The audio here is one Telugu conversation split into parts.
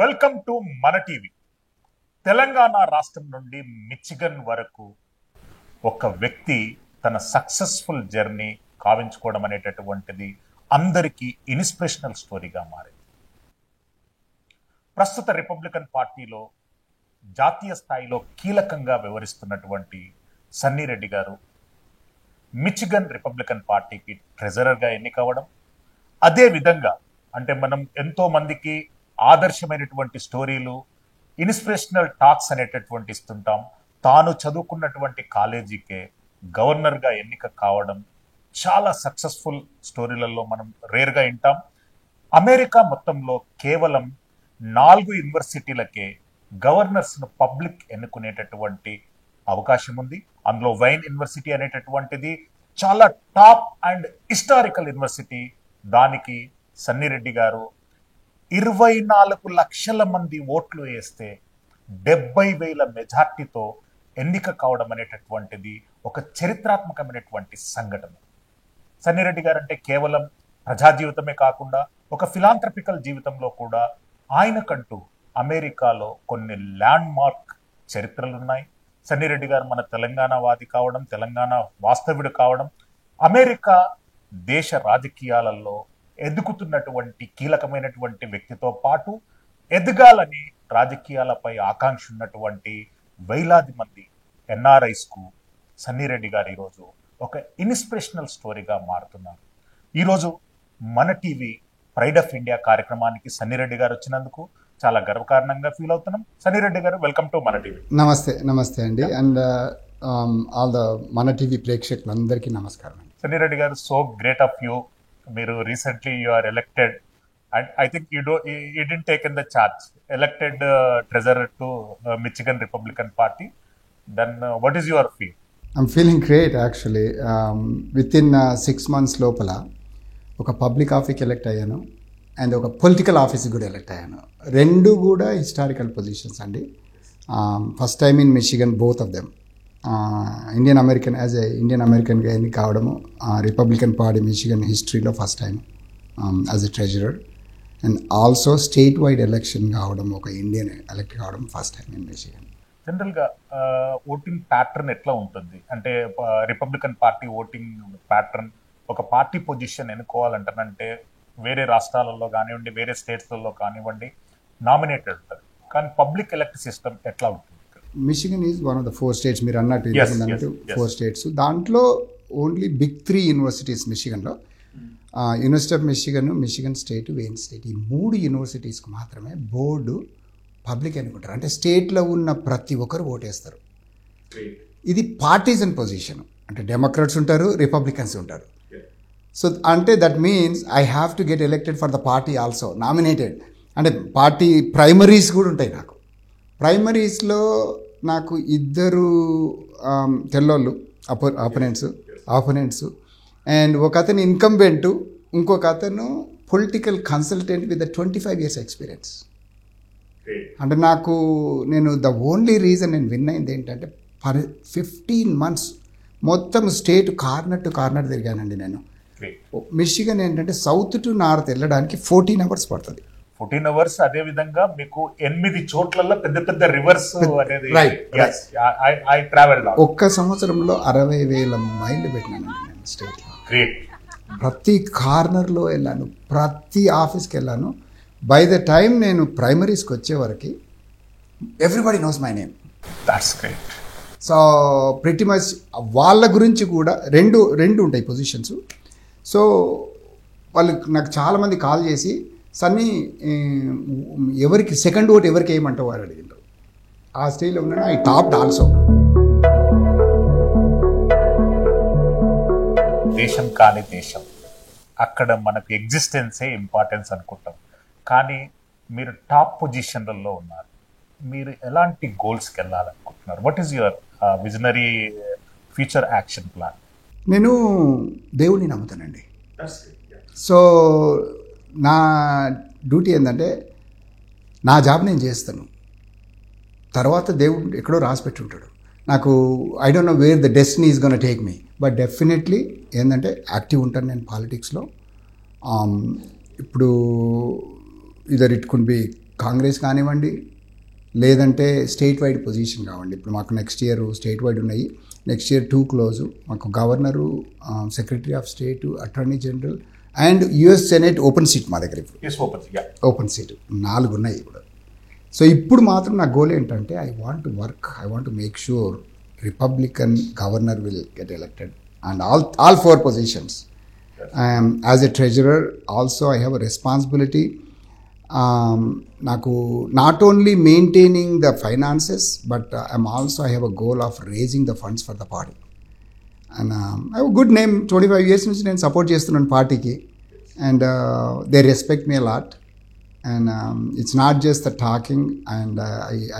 వెల్కమ్ టు మన టీవీ. తెలంగాణ రాష్ట్రం నుండి మిచిగన్ వరకు ఒక వ్యక్తి తన సక్సెస్ఫుల్ జర్నీ కావించుకోవడం అనేటటువంటిది అందరికీ ఇన్స్పిరేషనల్ స్టోరీగా మారింది. ప్రస్తుత రిపబ్లికన్ పార్టీలో జాతీయ స్థాయిలో కీలకంగా వ్యవహరిస్తున్నటువంటి సన్నీ రెడ్డి గారు మిచిగన్ రిపబ్లికన్ పార్టీకి ట్రెజరర్గా ఎన్నికవడం, అదే విధంగా అంటే మనం ఎంతో మందికి ఆదర్శమైనటువంటి స్టోరీలు, ఇన్స్పిరేషనల్ టాక్స్ అనేటటువంటి ఇస్తుంటాం. తాను చదువుకున్నటువంటి కాలేజీకే గవర్నర్గా ఎన్నిక కావడం చాలా సక్సెస్ఫుల్ స్టోరీలలో మనం రేర్గా వింటాం. అమెరికా మొత్తంలో కేవలం 4 యూనివర్సిటీలకే గవర్నర్స్ను పబ్లిక్ ఎన్నుకునేటటువంటి అవకాశం ఉంది. అందులో వైన్ యూనివర్సిటీ అనేటటువంటిది చాలా టాప్ అండ్ హిస్టారికల్ యూనివర్సిటీ. దానికి సన్నీ రెడ్డి గారు 24 లక్షల మంది ఓట్లు వేస్తే 70,000 మెజార్టీతో ఎన్నిక కావడం అనేటటువంటిది ఒక చరిత్రాత్మకమైనటువంటి సంఘటన. సన్నీ రెడ్డి గారు అంటే కేవలం ప్రజా జీవితమే కాకుండా ఒక ఫిలాంథ్రపికల్ జీవితంలో కూడా ఆయనకంటూ అమెరికాలో కొన్ని ల్యాండ్ మార్క్ చరిత్రలు ఉన్నాయి. సన్నీ రెడ్డి గారు మన తెలంగాణ వాది కావడం, తెలంగాణ వాస్తవుడు కావడం, అమెరికా దేశ రాజకీయాలలో ఎదుగుతున్నటువంటి కీలకమైనటువంటి వ్యక్తితో పాటు ఎదగాలని రాజకీయాలపై ఆకాంక్ష ఉన్నటువంటి వేలాది మంది ఎన్ఆర్ఐస్కు సన్నీ రెడ్డి గారు ఈరోజు ఒక ఇన్స్పిరేషనల్ స్టోరీగా మారుతున్నారు. ఈరోజు మన టీవీ ప్రైడ్ ఆఫ్ ఇండియా కార్యక్రమానికి సన్నీ రెడ్డి గారు వచ్చినందుకు చాలా గర్వకారణంగా ఫీల్ అవుతున్నాం. సన్నీ రెడ్డి గారు, వెల్కమ్ టు మన టీవీ. నమస్తే అండి. అండ్ ఆల్ ద మన టీవీ ప్రేక్షకులందరికీ నమస్కారం. సన్నీ రెడ్డి గారు, సో గ్రేట్ ఆఫ్ యూ. మీరు recently you are elected and I think you didn't taken the charge, elected treasurer to Michigan Republican party. Then what is your feel? I'm feeling great actually. Within 6 months లోపల ఒక పబ్లిక్ ఆఫీస్కి ఎలక్ట్ అయ్యాను అండ్ ఒక పొలిటికల్ ఆఫీస్కి కూడా ఎలక్ట్ అయ్యాను. రెండు కూడా హిస్టారికల్ పొజిషన్స్ అండి. First time in Michigan, both of them. Indian American, as a Indian అమెరికన్గా ఎన్నిక కావడము రిపబ్లికన్ పార్టీ మిచిగన్ హిస్టరీలో first time as a treasurer. And also state wide election కావడం, ఒక ఇండియన్ ఎలక్ట్ కావడం ఫస్ట్ టైం ఇన్ మిచిగన్. జనరల్గా ఓటింగ్ ప్యాటర్న్ ఎట్లా ఉంటుంది అంటే రిపబ్లికన్ పార్టీ ఓటింగ్ ప్యాటర్న్, ఒక పార్టీ పొజిషన్ ఎన్నుకోవాలంటే వేరే రాష్ట్రాలలో కానివ్వండి, వేరే స్టేట్స్లలో కానివ్వండి నామినేటెడ్ ఉంటుంది. కానీ పబ్లిక్ ఎలక్ట్ సిస్టమ్ ఎట్లా ఉంటుంది? Michigan is one of the 4 states. మీరు అన్నట్టు 4 states. దాంట్లో ఓన్లీ బిగ్ 3 యూనివర్సిటీస్ మిచిగన్లో. University of Michigan, Michigan state, Wayne state, ఈ 3 యూనివర్సిటీస్కి మాత్రమే బోర్డు పబ్లిక్ అనుకుంటారు. అంటే స్టేట్లో ఉన్న ప్రతి ఒక్కరు ఓటేస్తారు. ఇది పార్టీజన్ పొజిషన్. అంటే డెమోక్రాట్స్ ఉంటారు, రిపబ్లికన్స్ ఉంటారు. సో అంటే that means I have to get elected for the party also, nominated. అంటే పార్టీ ప్రైమరీస్ కూడా ఉంటాయి నాకు. ప్రైమరీస్లో నాకు 2 తెల్లోళ్ళు ఆపోనెంట్స్ అండ్ ఒక అతను ఇన్కంబెంట్, ఇంకొక అతను political consultant with 25 years experience. అంటే నేను ద ఓన్లీ రీజన్ నేను విన్ అయింది ఏంటంటే 15 months మొత్తం స్టేట్ కార్నర్ టు కార్నర్ తిరిగానండి నేను. మిచిగన్ ఏంటంటే సౌత్ టు నార్త్ వెళ్ళడానికి 14 hours పడుతుంది. 14 hours. అదే విధంగా మీకు 8 చోట్లలో పెద్ద పెద్ద రివర్స్ అనేది. ఐ ట్రావెల్ ఒక్క సంవత్సరంలో 60,000 మైళ్ళు పెట్టినానండి నేను స్టేట్లో. ప్రతి కార్నర్లో వెళ్ళాను, ప్రతి ఆఫీస్కి వెళ్ళాను. బై ద టైం నేను ప్రైమరీస్కి వచ్చే వరకు everybody knows my name. That's great. So pretty much వాళ్ళ గురించి కూడా రెండు ఉంటాయి పొజిషన్స్. సో వాళ్ళు నాకు చాలామంది కాల్ చేసి, సన్నీ ఎవరికి సెకండ్ ఓట్ ఎవరికి వేయమంటావు అని అడిగినారు. ఆ స్టేజ్లో ఉన్నాను. I topped also. దేశం కాని దేశం, అక్కడ మనకు ఎగ్జిస్టెన్సే ఇంపార్టెన్స్ అనుకుంటాం. కానీ మీరు టాప్ పొజిషన్లలో ఉన్నారు. మీరు ఎలాంటి గోల్స్కి వెళ్ళాలనుకుంటున్నారు? What is your visionary future action plan? నేను దేవుడిని నమ్ముతానండి. సో నా డ్యూటీ ఏంటంటే నా జాబ్ నేను చేస్తాను, తర్వాత దేవుడు ఎక్కడో రాసి పెట్టి ఉంటాడు. నాకు I don't know where the destiny is gonna take me, but definitely ఏంటంటే యాక్టివ్ ఉంటాను నేను పాలిటిక్స్లో. ఇప్పుడు either it could be Congress కానివ్వండి, లేదంటే స్టేట్ వైడ్ పొజిషన్ కావండి. ఇప్పుడు మాకు నెక్స్ట్ ఇయర్ స్టేట్ వైడ్ ఉన్నాయి. Next year 2 close. మాకు governor, secretary of state, attorney general and US senate open seat మా దగ్గర ఇప్పుడు. ఓపెన్ సీట్ 4 ఉన్నాయి ఇప్పుడు. సో ఇప్పుడు మాత్రం నా గోల్ ఏంటంటే I want to make sure Republican governor will get elected and all 4 positions. As a treasurer also I have a responsibility. నాకు not only maintaining the finances but I have a goal of raising the funds for the party. And I have a good name. 25 years నుంచి నేను సపోర్ట్ చేస్తున్నాను పార్టీకి, and they respect me a lot. And it's not just the talking, and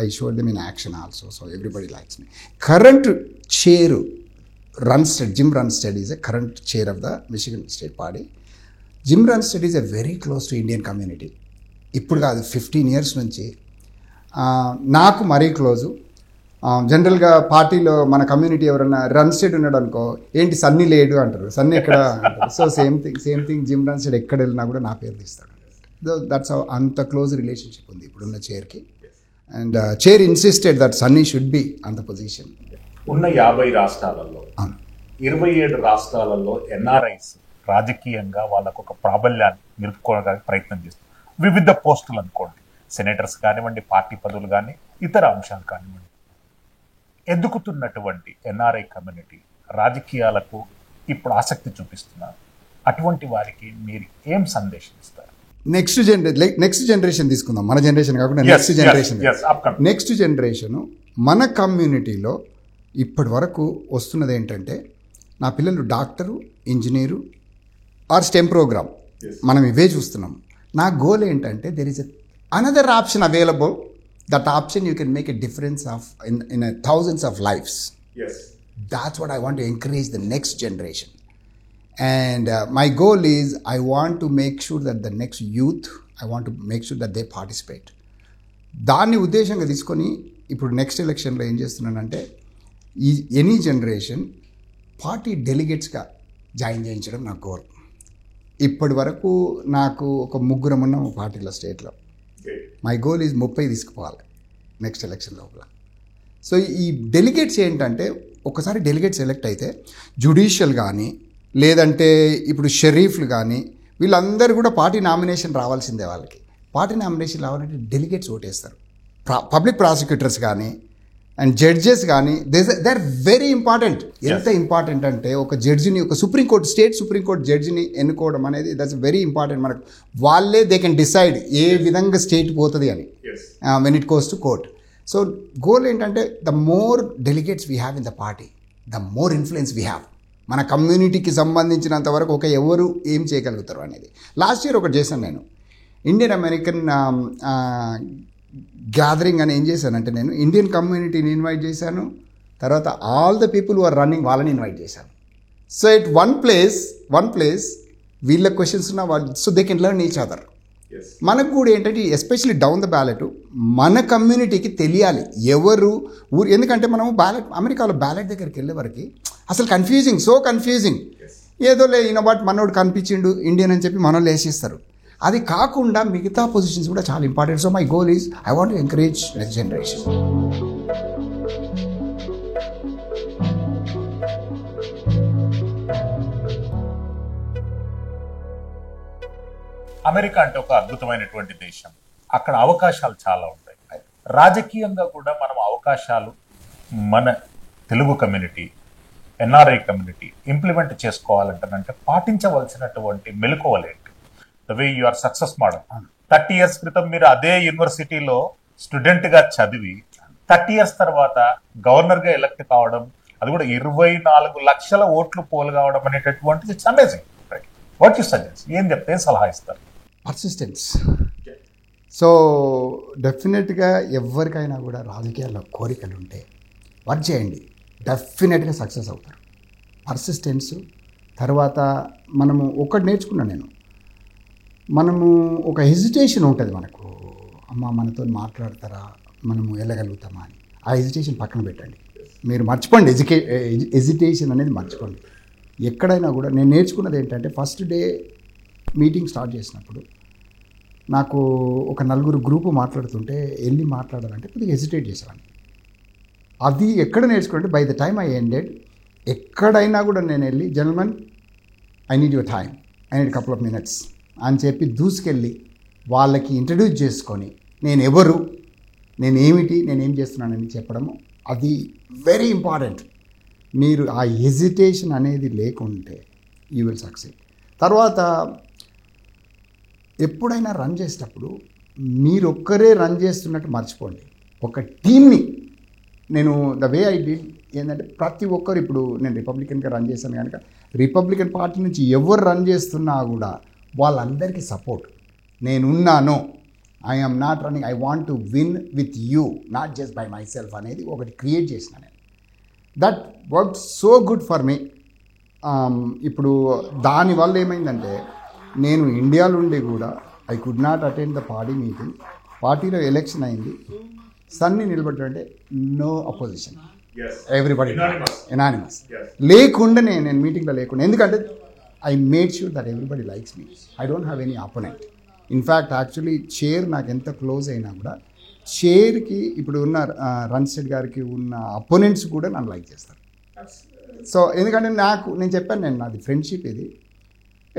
I showed them in action also, so everybody likes me. Current chair Jim Runstead is a current chair of the Michigan State Party. Jim Runstead is a very close to Indian community. ఇప్పుడు కాదు 15 years నుంచి నాకు మరీ క్లోజు. జనరల్గా పార్టీలో మన కమ్యూనిటీ ఎవరన్నా రన్స్టెడ్ ఉన్నాడు అనుకో, ఏంటి సన్నీ లేడు అంటారు, సన్నీ ఎక్కడ అంటారు. సో సేమ్ థింగ్ జిమ్ రన్స్టెడ్ ఎక్కడ వెళ్ళినా కూడా నా పేరు తీస్తాడు. దట్స్ అంత క్లోజ్ రిలేషన్షిప్ ఉంది ఇప్పుడున్న చైర్కి. And chair insisted that Sunny should be on the position. ఉన్న 50 రాష్ట్రాలలో 27 రాష్ట్రాలలో ఎన్ఆర్ఐస్ రాజకీయంగా వాళ్ళకు ఒక ప్రాబల్యాన్ని నిలుపుకోవడానికి ప్రయత్నం చేస్తారు. వివిధ పోస్టులు అనుకోండి, సెనేటర్స్ కానివ్వండి, పార్టీ పదవులు కానీ, ఇతర అంశాలు కానివ్వండి. ఎదుగుతున్నటువంటి ఎన్ఆర్ఐ కమ్యూనిటీ రాజకీయాలకు ఇప్పుడు ఆసక్తి చూపిస్తున్నారు. అటువంటి వారికి మీరు ఏం సందేశం ఇస్తారు? నెక్స్ట్ జనరేషన్ తీసుకుందాం, మన జనరేషన్ కాకుండా నెక్స్ట్ జనరేషన్ మన కమ్యూనిటీలో ఇప్పటి వరకు వస్తున్నది ఏంటంటే, నా పిల్లలు doctor, engineer or STEM program, మనం ఇవే చూస్తున్నాం. నా గోల్ ఏంటంటే there is another option available. That option you can make a difference in thousands of lives. Yes. That's what I want to encourage the next generation. And my goal is I want to make sure that the next youth, I want to make sure that they participate. దాన్ని ఉద్దేశంగా తీసుకొని ఇప్పుడు నెక్స్ట్ ఎలక్షన్లో ఏం చేస్తున్నానంటే, ఎనీ జనరేషన్ పార్టీ డెలిగేట్స్గా జాయిన్ చేయించడం నా గోల్. ఇప్పటి వరకు నాకు ఒక 3 ఉన్నాం పార్టీలో స్టేట్లో. మై గోల్ ఈజ్ 30 తీసుకుపోవాలి నెక్స్ట్ ఎలక్షన్ లోపల. సో ఈ డెలిగేట్స్ ఏంటంటే, ఒకసారి డెలిగేట్స్ సెలెక్ట్ అయితే జ్యుడిషియల్ కానీ, లేదంటే ఇప్పుడు షరీఫ్లు కానీ, వీళ్ళందరూ కూడా పార్టీ నామినేషన్ రావాల్సిందే. వాళ్ళకి పార్టీ నామినేషన్ రావాలంటే డెలిగేట్స్ ఓటేస్తారు. పబ్లిక్ ప్రాసిక్యూటర్స్ కానీ అండ్ జడ్జెస్ కానీ దే ఆర్ వెరీ ఇంపార్టెంట్. ఎంత ఇంపార్టెంట్ అంటే, ఒక జడ్జిని, ఒక సుప్రీంకోర్టు, స్టేట్ సుప్రీంకోర్టు జడ్జిని ఎన్నుకోవడం అనేది దట్స్ వెరీ ఇంపార్టెంట్. మనకు వాళ్ళే దే కెన్ డిసైడ్ ఏ విధంగా స్టేట్ పోతుంది అని when it goes to court. So goal ఏంటంటే, the more delegates we have in the party, the more influence we have. మన కమ్యూనిటీకి సంబంధించినంత వరకు ఎవరు ఏం చేయగలుగుతారు అనేది. లాస్ట్ ఇయర్ ఒకటి చేశాను నేను, ఇండియన్ అమెరికన్ గ్యాదరింగ్ అని. ఏం చేశానంటే, నేను ఇండియన్ కమ్యూనిటీని ఇన్వైట్ చేశాను, తర్వాత all the people who are running వాళ్ళని ఇన్వైట్ చేశాను. సో ఎట్ వన్ ప్లేస్ వీళ్ళ క్వశ్చన్స్ ఉన్న వాళ్ళు, so they can learn each other. మనకు కూడా ఏంటంటే, ఎస్పెషల్లీ డౌన్ ద బ్యాలెట్ మన కమ్యూనిటీకి తెలియాలి ఎవరు ఊరు. ఎందుకంటే మనం అమెరికాలో బ్యాలెట్ దగ్గరికి వెళ్ళే వరకు అసలు సో కన్ఫ్యూజింగ్. ఏదో బట్ మనోడు కనిపించిండు ఇండియన్ అని చెప్పి మనోళ్ళు వేసేస్తారు. అది కాకుండా మిగతా పొజిషన్స్ కూడా చాలా important. So my goal is I want to encourage next generation. America అంటే ఒక అద్భుతమైనటువంటి దేశం. అక్కడ అవకాశాలు చాలా ఉంటాయి. రాజకీయంగా కూడా మనం అవకాశాలు మన తెలుగు కమ్యూనిటీ, ఎన్ఆర్ఐ కమ్యూనిటీ ఇంప్లిమెంట్ చేసుకోవాలంటే పాటించవలసినటువంటి మెలకువలేంటి? The way you are success model. 30 years క్రితం మీరు అదే యూనివర్సిటీలో స్టూడెంట్గా చదివి 30 years తర్వాత గవర్నర్గా ఎలక్ట్ కావడం, అది కూడా 24 లక్షల ఓట్లు పోలు కావడం అనేటటువంటిది it's amazing. What you suggest? ఏం చెప్తే సలహా ఇస్తారు? పర్సిస్టెన్స్. సో డెఫినెట్గా ఎవరికైనా కూడా రాజకీయాల్లో కోరికలు ఉంటే వర్క్ చేయండి, డెఫినెట్గా సక్సెస్ అవుతారు. పర్సిస్టెన్స్. తర్వాత మనము ఒకటి నేర్చుకున్నాను నేను, మనము ఒక హెజిటేషన్ ఉంటుంది మనకు, అమ్మ మనతో మాట్లాడతారా, మనము వెళ్ళగలుగుతామా అని. ఆ హెజిటేషన్ పక్కన పెట్టండి, మీరు మర్చిపోండి. హెజిటేషన్ అనేది మర్చిపోండి. ఎక్కడైనా కూడా నేను నేర్చుకున్నది ఏంటంటే, ఫస్ట్ డే మీటింగ్ స్టార్ట్ చేసినప్పుడు నాకు ఒక నలుగురు గ్రూపు మాట్లాడుతుంటే వెళ్ళి మాట్లాడాలంటే కొద్దిగా హెసిటేట్ చేసేవాడిని. అది ఎక్కడ నేర్చుకుంటే by the time I ended ఎక్కడైనా కూడా నేను వెళ్ళి gentlemen I need your time, I need couple of minutes అని చెప్పి దూసుకెళ్ళి వాళ్ళకి ఇంట్రడ్యూస్ చేసుకొని నేను ఎవరు, నేనేమిటి, నేనేం చేస్తున్నానని చెప్పడము అది వెరీ ఇంపార్టెంట్. మీరు ఆ హెజిటేషన్ అనేది లేకుంటే యూ విల్ సక్సీడ్. తర్వాత ఎప్పుడైనా రన్ చేసేటప్పుడు మీరు ఒక్కరే రన్ చేస్తున్నట్టు మర్చిపోండి, ఒక టీమ్ని. నేను ద వే ఐ డిడ్ ఏంటంటే ప్రతి ఒక్కరు, ఇప్పుడు నేను రిపబ్లికన్గా రన్ చేశాను కనుక రిపబ్లికన్ పార్టీ నుంచి ఎవరు రన్ చేస్తున్నా కూడా వాళ్ళందరికీ సపోర్ట్ నేనున్నాను. I am not running, I want to win with you, not just by myself అనేది ఒకటి క్రియేట్ చేసిన నేను. That work so good for me. ఇప్పుడు దానివల్ల ఏమైందంటే నేను ఇండియాలో ఉండి కూడా I could not attend the party meeting. పార్టీలో ఎలక్షన్ అయింది, సన్ని నిలబెట్టాలంటే నో అపోజిషన్, ఎవ్రీబడి ఎనానిమస్. లేకుండానే నేను మీటింగ్లో లేకుండా, ఎందుకంటే I made sure that everybody likes me, I don't have any opponent. In fact actually chair నాకు ఎంత క్లోజ్ అయినా కూడా చైర్కి ఇప్పుడు ఉన్న రన్స్టెడ్ గారికి ఉన్న అపోనెంట్స్ కూడా నన్ను లైక్ చేస్తారు. సో ఎందుకంటే నేను చెప్పాను, నేను నాది ఫ్రెండ్షిప్ ఇది.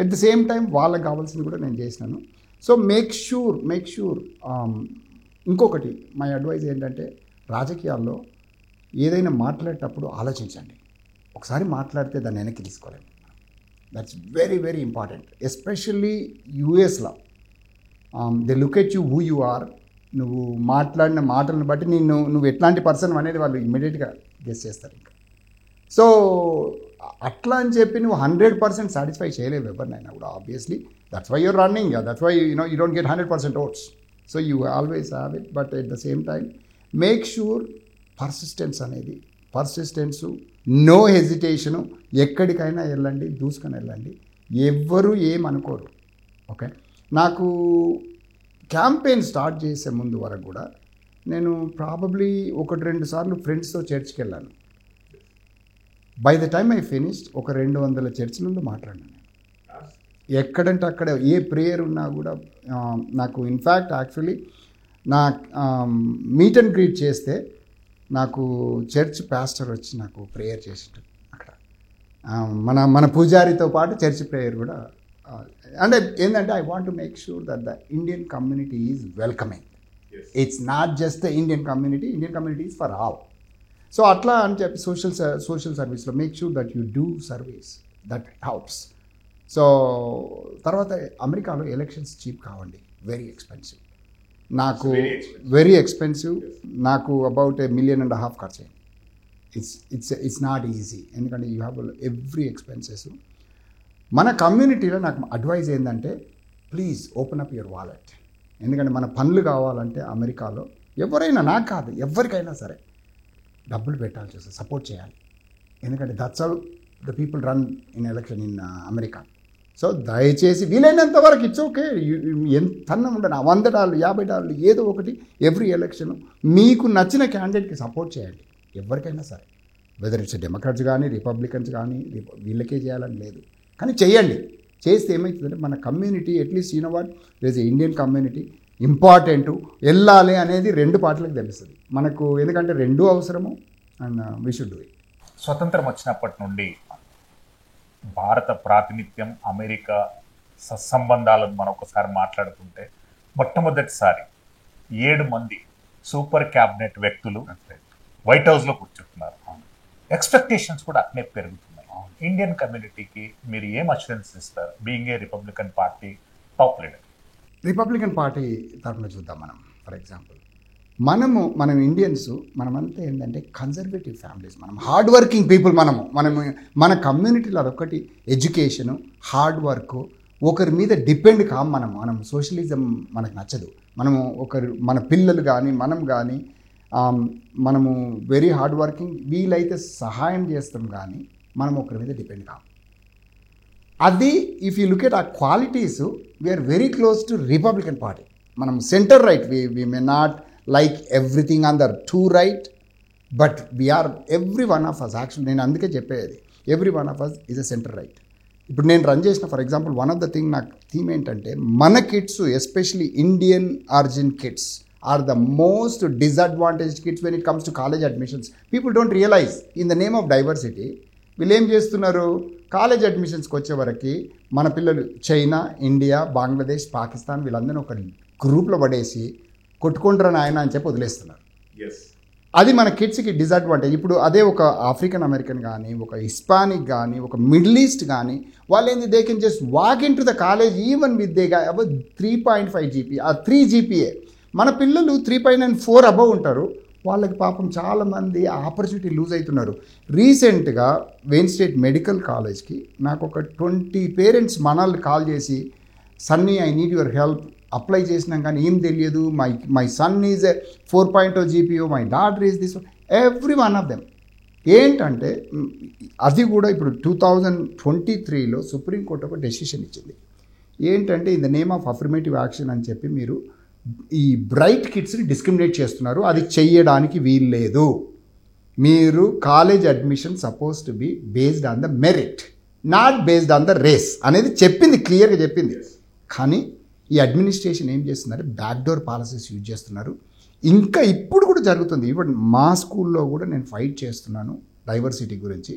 ఎట్ ద సేమ్ టైం వాళ్ళకి కావాల్సింది కూడా నేను చేసినాను. సో మేక్ షూర్ ఇంకొకటి మై అడ్వైజ్ ఏంటంటే రాజకీయాల్లో ఏదైనా మాట్లాడేటప్పుడు ఆలోచించండి. ఒకసారి మాట్లాడితే దాన్ని వెనక్కి తీసుకోలేము. That's very very important. Especially యూఎస్లో they look at you who you are. నువ్వు మాట్లాడిన మాటలను బట్టి నువ్వు ఎట్లాంటి పర్సన్ అనేది వాళ్ళు ఇమ్మీడియట్గా గెస్ చేస్తారు. ఇంకా సో అట్లా అని చెప్పి నువ్వు 100% సాటిస్ఫై చేయలేవు ఎవరినైనా కూడా. Obviously that's why you're running, that's why you don't get 100% votes. So you always have it. But at the same time make sure persistence, no hesitation. ఎక్కడికైనా వెళ్ళండి, దూసుకొని వెళ్ళండి, ఎవ్వరూ ఏమనుకోరు. ఓకే, నాకు క్యాంపెయిన్ స్టార్ట్ చేసే ముందు వరకు కూడా నేను ప్రాబబ్లీ 1-2 సార్లు ఫ్రెండ్స్తో చర్చ్కి వెళ్ళాను. By the time I finished ఒక 200 చర్చిలలో మాట్లాడాను. ఎక్కడంటే అక్కడ ఏ ప్రేయర్ ఉన్నా కూడా నాకు ఇన్ఫ్యాక్ట్ యాక్చువల్లీ నా మీట్ అండ్ గ్రీట్ చేస్తే నాకు చర్చ్ పాస్టర్ వచ్చి నాకు ప్రేయర్ చేసిండు అక్కడ. మన పూజారితో పాటు చర్చ్ ప్రేయర్ కూడా. అంటే ఏంటంటే I want to make sure that the Indian community is welcoming. It's not just the Indian community is for all. So అట్లా అని చెప్పి సోషల్ సర్వీస్లో make sure that you do service, that helps. So తర్వాత అమెరికాలో ఎలక్షన్స్ చీప్ కావండి, వెరీ ఎక్స్పెన్సివ్. నాకు వెరీ ఎక్స్పెన్సివ్. నాకు అబౌట్ $1.5 million ఖర్చు అయింది. ఇట్స్ నాట్ ఈజీ, ఎందుకంటే యూ హ్యావ్ ఎవ్రీ ఎక్స్పెన్సెస్. మన కమ్యూనిటీలో నాకు అడ్వైజ్ ఏంటంటే please open up your wallet. ఎందుకంటే మన పనులు కావాలంటే అమెరికాలో ఎవరైనా, నాకు కాదు ఎవరికైనా సరే డబ్బులు పెట్టాల్సి వస్తుంది, సపోర్ట్ చేయాలి. ఎందుకంటే that's how the people run in election in America. So దయచేసి వీలైనంత వరకు ఇట్స్ ఓకే, ఎంత ఉండను, $100 $50 ఏదో ఒకటి ఎవ్రీ ఎలక్షన్ మీకు నచ్చిన క్యాండిడేట్కి సపోర్ట్ చేయండి. ఎవరికైనా సరే, వెదర్ ఇట్స్ డెమోక్రాట్స్ కానీ రిపబ్లికన్స్ కానీ వీళ్ళకే చేయాలని లేదు, కానీ చేయండి. చేస్తే ఏమవుతుందంటే మన community at least what there is Indian community important, వెళ్ళాలి అనేది 2 పార్టీలకు తెలుస్తుంది మనకు. ఎందుకంటే 2 అవసరము and we should do it. స్వతంత్రం వచ్చినప్పటి నుండి భారత ప్రాతినిధ్యం, అమెరికా సత్సంబంధాలను మనం ఒకసారి మాట్లాడుతుంటే మొట్టమొదటిసారి 7 మంది సూపర్ క్యాబినెట్ వ్యక్తులు వైట్ హౌస్లో కూర్చుంటున్నారు. ఎక్స్పెక్టేషన్స్ కూడా అట్నే పెరుగుతున్నాయి. ఇండియన్ కమ్యూనిటీకి మీరు ఏం అష్యూరెన్స్ ఇస్తారు being a Republican party top leader? Republican party తరఫున చూద్దాం. ఫర్ ఎగ్జాంపుల్ మనం ఇండియన్స్ మనమంతా ఏంటంటే కన్జర్వేటివ్ ఫ్యామిలీస్, మనం హార్డ్ వర్కింగ్ పీపుల్. మన కమ్యూనిటీలో అదొకటి ఎడ్యుకేషను, హార్డ్ వర్క్, ఒకరి మీద డిపెండ్ కాం. మనం సోషలిజం మనకు నచ్చదు. మన పిల్లలు కానీ మనం కానీ మనము వెరీ హార్డ్ వర్కింగ్, వీలైతే సహాయం చేస్తాం కానీ మనం ఒకరి మీద డిపెండ్ కాం. అది if you look at a qualities we're very close to Republican party. మనం centre right, we may not like everything on the too right, but we are every one of us actually, నేను అందుకే చెప్పేది every one of us is a center right. ఇప్పుడు నేను రన్ చేసిన for example one of the thing నాకు థీమ్ ఏంటంటే మన kids especially Indian origin kids are the most disadvantaged kids when it comes to college admissions. People don't realise in the name of diversity వీళ్ళు ఏం చేస్తున్నారు, కాలేజ్ అడ్మిషన్స్కి వచ్చేవరకు మన పిల్లలు చైనా, ఇండియా, బంగ్లాదేశ్, పాకిస్తాన్ వీళ్ళందరినీ ఒక గ్రూప్లో పడేసి కొట్టుకుంటారని ఆయన అని చెప్పి వదిలేస్తున్నారు. అది మన కిడ్స్కి డిసడ్వాంటేజ్. ఇప్పుడు అదే ఒక ఆఫ్రికన్ అమెరికన్ కానీ, ఒక హిస్పానిక్ కానీ, ఒక మిడిల్ ఈస్ట్ కానీ వాళ్ళు ఏంది, they can just walk in to the college even with they above 3.5 GPA ఆ 3 GPA. మన పిల్లలు 3.4 అబౌవ్ ఉంటారు. వాళ్ళకి పాపం చాలామంది ఆపర్చునిటీ లూజ్ అవుతున్నారు. రీసెంట్గా వెయిన్ స్టేట్ మెడికల్ కాలేజ్కి నాకు ఒక 20 పేరెంట్స్ మనల్ని కాల్ చేసి, Sunny I need your help, apply చేసినాం కానీ ఏం తెలియదు, my son is 4.0 GPA, my daughter is this, every one of them. ఏంటంటే అది కూడా ఇప్పుడు 2023లో సుప్రీంకోర్టు ఒక డెసిషన్ ఇచ్చింది. ఏంటంటే in the name of affirmative action అని చెప్పి మీరు ఈ బ్రైట్ కిడ్స్ని డిస్క్రిమినేట్ చేస్తున్నారు, అది చెయ్యడానికి వీల్లేదు. మీరు college admission suppose to be based on the merit, not based on the race అనేది చెప్పింది, క్లియర్గా చెప్పింది. కానీ ఈ అడ్మినిస్ట్రేషన్ ఏం చేస్తున్నారు, బ్యాక్డోర్ పాలసీస్ యూజ్ చేస్తున్నారు. ఇంకా ఇప్పుడు కూడా జరుగుతుంది. ఈవెన్ మా స్కూల్లో కూడా నేను ఫైట్ చేస్తున్నాను డైవర్సిటీ గురించి.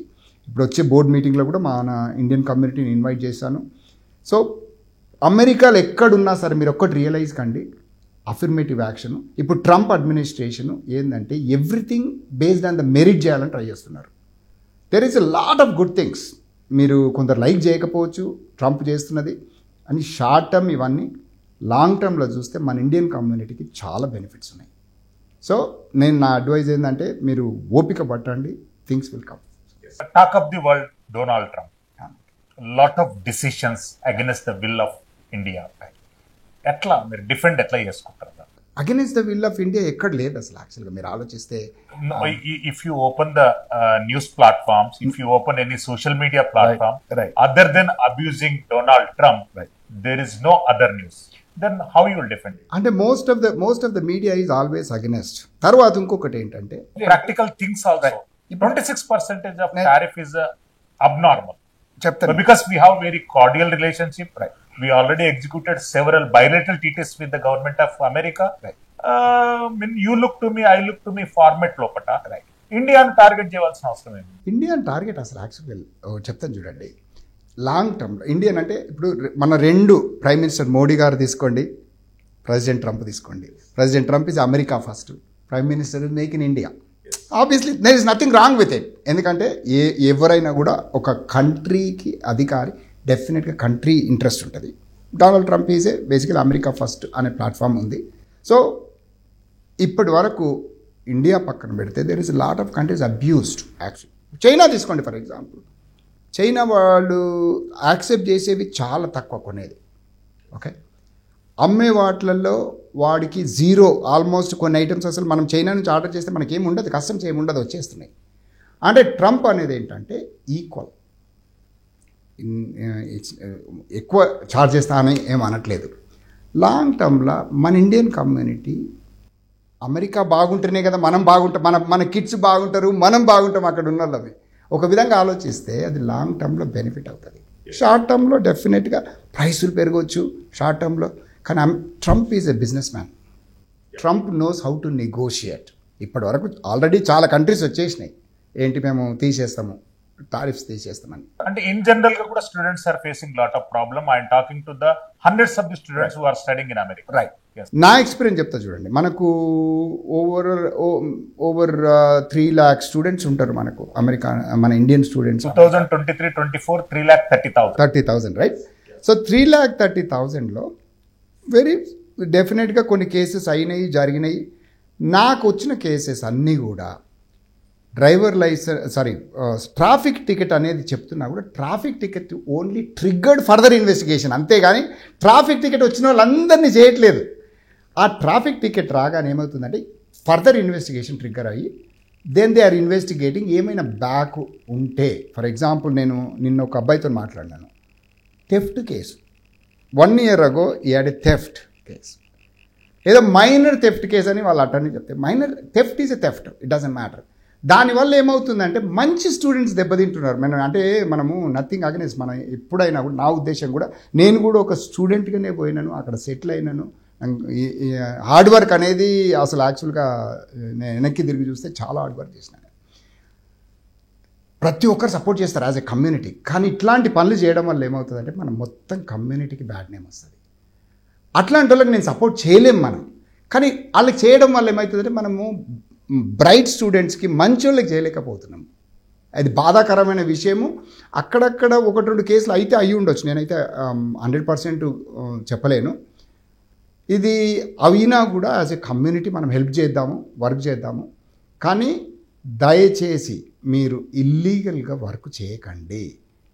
ఇప్పుడు వచ్చే బోర్డ్ మీటింగ్లో కూడా మన ఇండియన్ కమ్యూనిటీని ఇన్వైట్ చేశాను. సో అమెరికాలో ఎక్కడున్నా సరే మీరు ఒక్కటి రియలైజ్ కండి, అఫర్మేటివ్ యాక్షన్. ఇప్పుడు ట్రంప్ అడ్మినిస్ట్రేషన్ ఏంటంటే everything based on the merit చేయాలని ట్రై చేస్తున్నారు. There is a lot of good things. మీరు కొందరు లైక్ చేయకపోవచ్చు ట్రంప్ చేస్తున్నది అని, షార్ట్ టర్మ్ ఇవన్నీ, లాంగ్ టర్మ్లో చూస్తే మన ఇండియన్ కమ్యూనిటీకి చాలా బెనిఫిట్స్ ఉన్నాయి. సో నేను నా అడ్వైజ్ ఏంటంటే మీరు ఓపిక పట్టండి, things will come. Talk of the world Donald Trump, lot of decisions against the will of India. ఎట్లా మీరు డిఫెండ్ ఎట్లా చేసుకుంటారు? Against the will of India ఎక్కడ లేదు అసలు. యాక్చువల్గా మీరు ఆలోచిస్తే, if you open the news platforms, if you open any social media platform, right. other than abusing Donald Trump, right. there is no other news. Then how you will defend it? అంటే most of the media is always against. తర్వాత ఇంకొకటి ఏంటంటే practical things also. 26% of tariff is abnormal. చెప్తాను. But because we have very cordial relationship, Right. we already executed several bilateral treaties with the government of America. Right. You look to me, I look to me format లోపట Right. ఇండియాను టార్గెట్ చేయాల్సిన అవసరం ఏంటి? ఇండియన్ టార్గెట్ అసలు యాక్చువల్గా చెప్తాను చూడండి. లాంగ్ టర్మ్లో ఇండియన్ అంటే ఇప్పుడు మన రెండు ప్రైమ్ మినిస్టర్ మోడీ గారు తీసుకోండి, ప్రెసిడెంట్ ట్రంప్ తీసుకోండి. President Trump is America first, prime minister is make in India. Obviously there is nothing wrong with it. ఎందుకంటే ఎవరైనా కూడా ఒక కంట్రీకి అధికారి డెఫినెట్గా కంట్రీ ఇంట్రెస్ట్ ఉంటుంది. Donald Trump is basically America first అనే ప్లాట్ఫామ్ ఉంది. సో ఇప్పటి వరకు ఇండియా పక్కన పెడితే there is lot of countries abused. Actually China తీసుకోండి ఫర్ ఎగ్జాంపుల్. చైనా వాళ్ళు యాక్సెప్ట్ చేసేవి చాలా తక్కువ కొనేది. ఓకే, అమ్మే వాటిలలో వాడికి జీరో ఆల్మోస్ట్. కొన్ని ఐటమ్స్ అసలు మనం చైనా నుంచి ఆర్డర్ చేస్తే మనకేం ఉండదు, కస్టమ్స్ ఏమి ఉండదు, వచ్చేస్తున్నాయి. అంటే ట్రంప్ అనేది ఏంటంటే ఈక్వల్, ఎక్కువ ఛార్జ్ చేస్తానని ఏం అనట్లేదు. లాంగ్ టర్మ్లో మన ఇండియన్ కమ్యూనిటీ అమెరికా బాగుంటేనే కదా మనం బాగుంటాం, మన కిడ్స్ బాగుంటారు, మనం బాగుంటాం అక్కడ ఉన్న వాళ్ళవి. ఒక విధంగా ఆలోచిస్తే అది లాంగ్ టర్మ్లో బెనిఫిట్ అవుతుంది. షార్ట్ టర్మ్లో డెఫినెట్గా ప్రైసులు పెరగవచ్చు షార్ట్ టర్మ్లో. కానీ Trump is a business man. Trump knows how to negotiate. ఇప్పటి వరకు ఆల్రెడీ చాలా కంట్రీస్ వచ్చేసినాయి, ఏంటి మేము తీసేస్తాము, టారిఫ్స్ తీసేస్తామని. అంటే ఇన్ జనరల్ గా కూడా students are facing lot of problem. I'm talking to the hundreds of the students who are studying in America. Right. నా ఎక్స్పీరియన్స్ చెప్తా చూడండి. మనకు ఓవర్ 3 lakh స్టూడెంట్స్ ఉంటారు మనకు అమెరికా, మన ఇండియన్ స్టూడెంట్స్. 2023-24 3,30,000 రైట్. సో 3,30,000లో వెరీ డెఫినెట్గా కొన్ని కేసెస్ అయినాయి, జరిగినాయి. నాకు వచ్చిన కేసెస్ అన్నీ కూడా డ్రైవర్ లైసెన్స్ ట్రాఫిక్ టికెట్ అనేది చెప్తున్నా కూడా traffic ticket only triggered further investigation, అంతేగాని ట్రాఫిక్ టికెట్ వచ్చిన వాళ్ళందరినీ చేయట్లేదు. ఆ ట్రాఫిక్ టికెట్ రాగానే ఏమవుతుందంటే ఫర్దర్ ఇన్వెస్టిగేషన్ ట్రిగ్గర్ అయ్యి దెన్ దే ఆర్ ఇన్వెస్టిగేటింగ్. ఏమైనా బ్యాక్ ఉంటే, ఫర్ ఎగ్జాంపుల్ నేను నిన్న ఒక అబ్బాయితో మాట్లాడినాను, theft case 1 year ago he had a theft case, ఏదో మైనర్ థెఫ్ట్ కేసు అని వాళ్ళ అటర్నీ చెప్తే, minor theft is a theft, it doesn't matter. దానివల్ల ఏమవుతుందంటే మంచి స్టూడెంట్స్ దెబ్బతింటున్నారు. మనము నథింగ్ అగెన్స్ట్, మనం ఎప్పుడైనా కూడా నా ఉద్దేశం కూడా, నేను కూడా ఒక స్టూడెంట్గానే పోయినాను, అక్కడ సెటిల్ అయినాను. హార్డ్ వర్క్ అనేది అసలు యాక్చువల్గా నేను వెనక్కి తిరిగి చూస్తే చాలా హార్డ్ వర్క్ చేసినాను. ప్రతి ఒక్కరు సపోర్ట్ చేస్తారు యాజ్ ఎ కమ్యూనిటీ. కానీ ఇట్లాంటి పనులు చేయడం వల్ల ఏమవుతుందంటే మనం మొత్తం కమ్యూనిటీకి బ్యాడ్ నేమ్ వస్తుంది. అట్లాంటి వాళ్ళకి నేను సపోర్ట్ చేయలేం మనం. కానీ వాళ్ళకి చేయడం వల్ల ఏమవుతుందంటే మనము బ్రైట్ స్టూడెంట్స్కి మంచి వాళ్ళకి చేయలేకపోతున్నాం. అది బాధాకరమైన విషయము. అక్కడక్కడ 1-2 కేసులు అయితే అయ్యి ఉండొచ్చు, నేనైతే 100% చెప్పలేను. ఇది అయినా కూడా యాజ్ ఎ కమ్యూనిటీ మనం హెల్ప్ చేద్దాము, వర్క్ చేద్దాము. కానీ దయచేసి మీరు ఇల్లీగల్గా వర్క్ చేయకండి.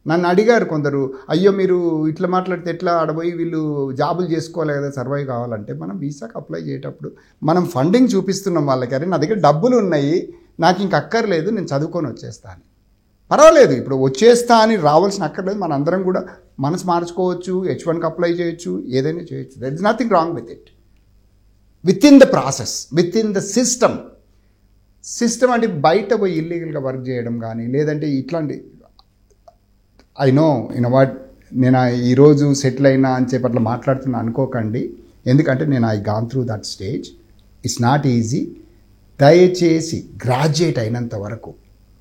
నన్ను అడిగారు కొందరు, అయ్యో మీరు ఇట్లా మాట్లాడితే ఎట్లా, ఆడపోయి వీళ్ళు జాబులు చేసుకోవాలి కదా సర్వైవ్ కావాలంటే. మనం వీసాకి అప్లై చేసేటప్పుడు మనం ఫండింగ్ చూపిస్తున్నాం వాళ్ళకి, అరే నా దగ్గర డబ్బులు ఉన్నాయి, నాకు ఇంక అక్కర్లేదు, నేను చదువుకొని వచ్చేస్తాను. పర్వాలేదు, ఇప్పుడు వచ్చేస్తా అని రావాల్సిన అక్కర్లేదు. మన అందరం కూడా మనసు మార్చుకోవచ్చు, H1కి అప్లై చేయొచ్చు, ఏదైనా చేయొచ్చు. There is nothing wrong with it, within the process, within the system అంటే బయట పోయి ఇల్లీగల్గా వర్క్ చేయడం కానీ, లేదంటే ఇట్లాంటి ఐ నో వాట్, నేను ఈరోజు సెటిల్ అయినా అని చెప్పి అట్లా మాట్లాడుతున్నా అనుకోకండి. ఎందుకంటే నేను I gone through that stage. It's not easy. దయచేసి గ్రాడ్యుయేట్ అయినంత వరకు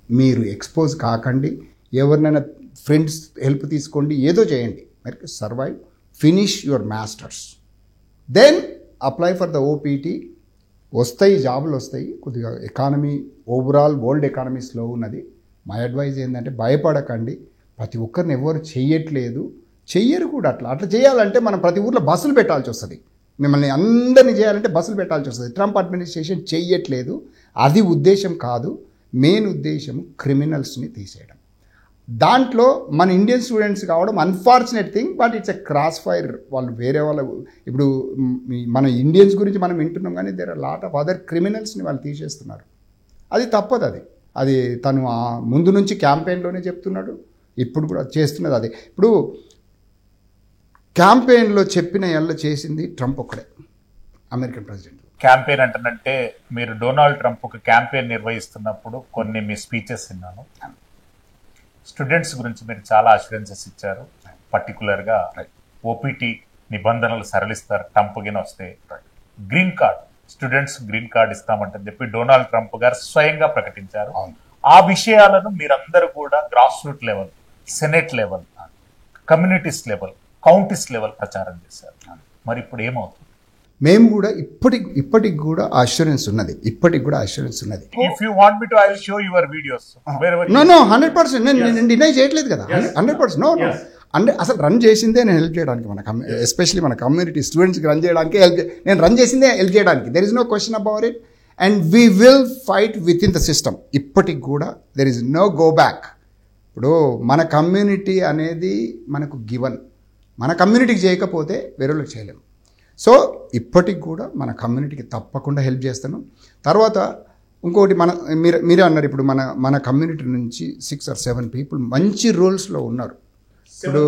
మీరు ఎక్స్పోజ్ కాకండి. ఎవరినైనా ఫ్రెండ్స్ హెల్ప్ తీసుకోండి, ఏదో చేయండి. మరి survive, finish your masters, then apply for the OPT. వస్తాయి, జాబులు వస్తాయి. కొద్దిగా economy overall world economy slow ఉన్నది. మై అడ్వైజ్ ఏంటంటే భయపడకండి. ప్రతి ఒక్కరిని ఎవరు చెయ్యరు కూడా. అట్లా చేయాలంటే మనం ప్రతి ఊర్లో బస్సులు పెట్టాల్సి వస్తుంది. మిమ్మల్ని అందరినీ చేయాలంటే బస్సులు పెట్టాల్సి వస్తుంది. ట్రంప్ అడ్మినిస్ట్రేషన్ చెయ్యట్లేదు. అది ఉద్దేశం కాదు. మెయిన్ ఉద్దేశం క్రిమినల్స్ని తీసేయడం. దాంట్లో మన ఇండియన్ స్టూడెంట్స్ కావడం unfortunate thing, but it's a cross fire. వాళ్ళు వేరే ఇప్పుడు మన ఇండియన్స్ గురించి మనం వింటున్నాం, కానీ there are lot of other క్రిమినల్స్ని వాళ్ళు తీసేస్తున్నారు. అది తప్పదు. అది తను ముందు నుంచి క్యాంపెయిన్లోనే చెప్తున్నాడు, ఇప్పుడు కూడా చేస్తున్నది అదే. ఇప్పుడు క్యాంపెయిన్లో చెప్పిన ఎల్ల చేసింది ట్రంప్ ఒక్కడే, అమెరికన్ ప్రెసిడెంట్. క్యాంపెయిన్ అంటేనంటే మీరు డొనాల్డ్ ట్రంప్ ఒక క్యాంపెయిన్ నిర్వహిస్తున్నప్పుడు కొన్ని మీ స్పీచెస్ విన్నాను. స్టూడెంట్స్ గురించి మీరు చాలా అష్యూరెన్సెస్ ఇచ్చారు. పర్టికులర్గా OPT నిబంధనలు సరళిస్తారు ట్రంప్ గిన వస్తే. Green card, students green card ఇస్తామంటని చెప్పి డొనాల్డ్ ట్రంప్ గారు స్వయంగా ప్రకటించారు. ఆ విషయాలను మీరందరూ కూడా grass root level, senate level, communities level, counties level ప్రచారం చేశారు. మరి ఇప్పుడు ఏమవుతుంది? మేము కూడా ఇప్పటికి కూడా అష్యూరెన్స్ ఉన్నది. If you want me to, I will show your videos. No, 100%. నేను డినై చేయట్లేదు కదా. 100%. No. అంటే అసలు రన్ చేసిందే నేను హెల్ప్ చేయడానికి, ఎస్పెషలీ మన కమ్యూనిటీ స్టూడెంట్స్కి రన్ చేయడానికి నేను రన్ చేసిందే హెల్ప్ చేయడానికి. There is no question about it. And we will fight within the system. ఇప్పటికి కూడా there is no go back. ఇప్పుడు మన కమ్యూనిటీ అనేది మనకు గివన్. మన కమ్యూనిటీకి చేయకపోతే వేరేళ్ళకి చేయలేము. సో ఇప్పటికి కూడా మన కమ్యూనిటీకి తప్పకుండా హెల్ప్ చేస్తాను. తర్వాత ఇంకోటి, మీరే అన్నారు, ఇప్పుడు మన కమ్యూనిటీ నుంచి 6 or 7 పీపుల్ మంచి రోల్స్లో ఉన్నారు. ఇప్పుడు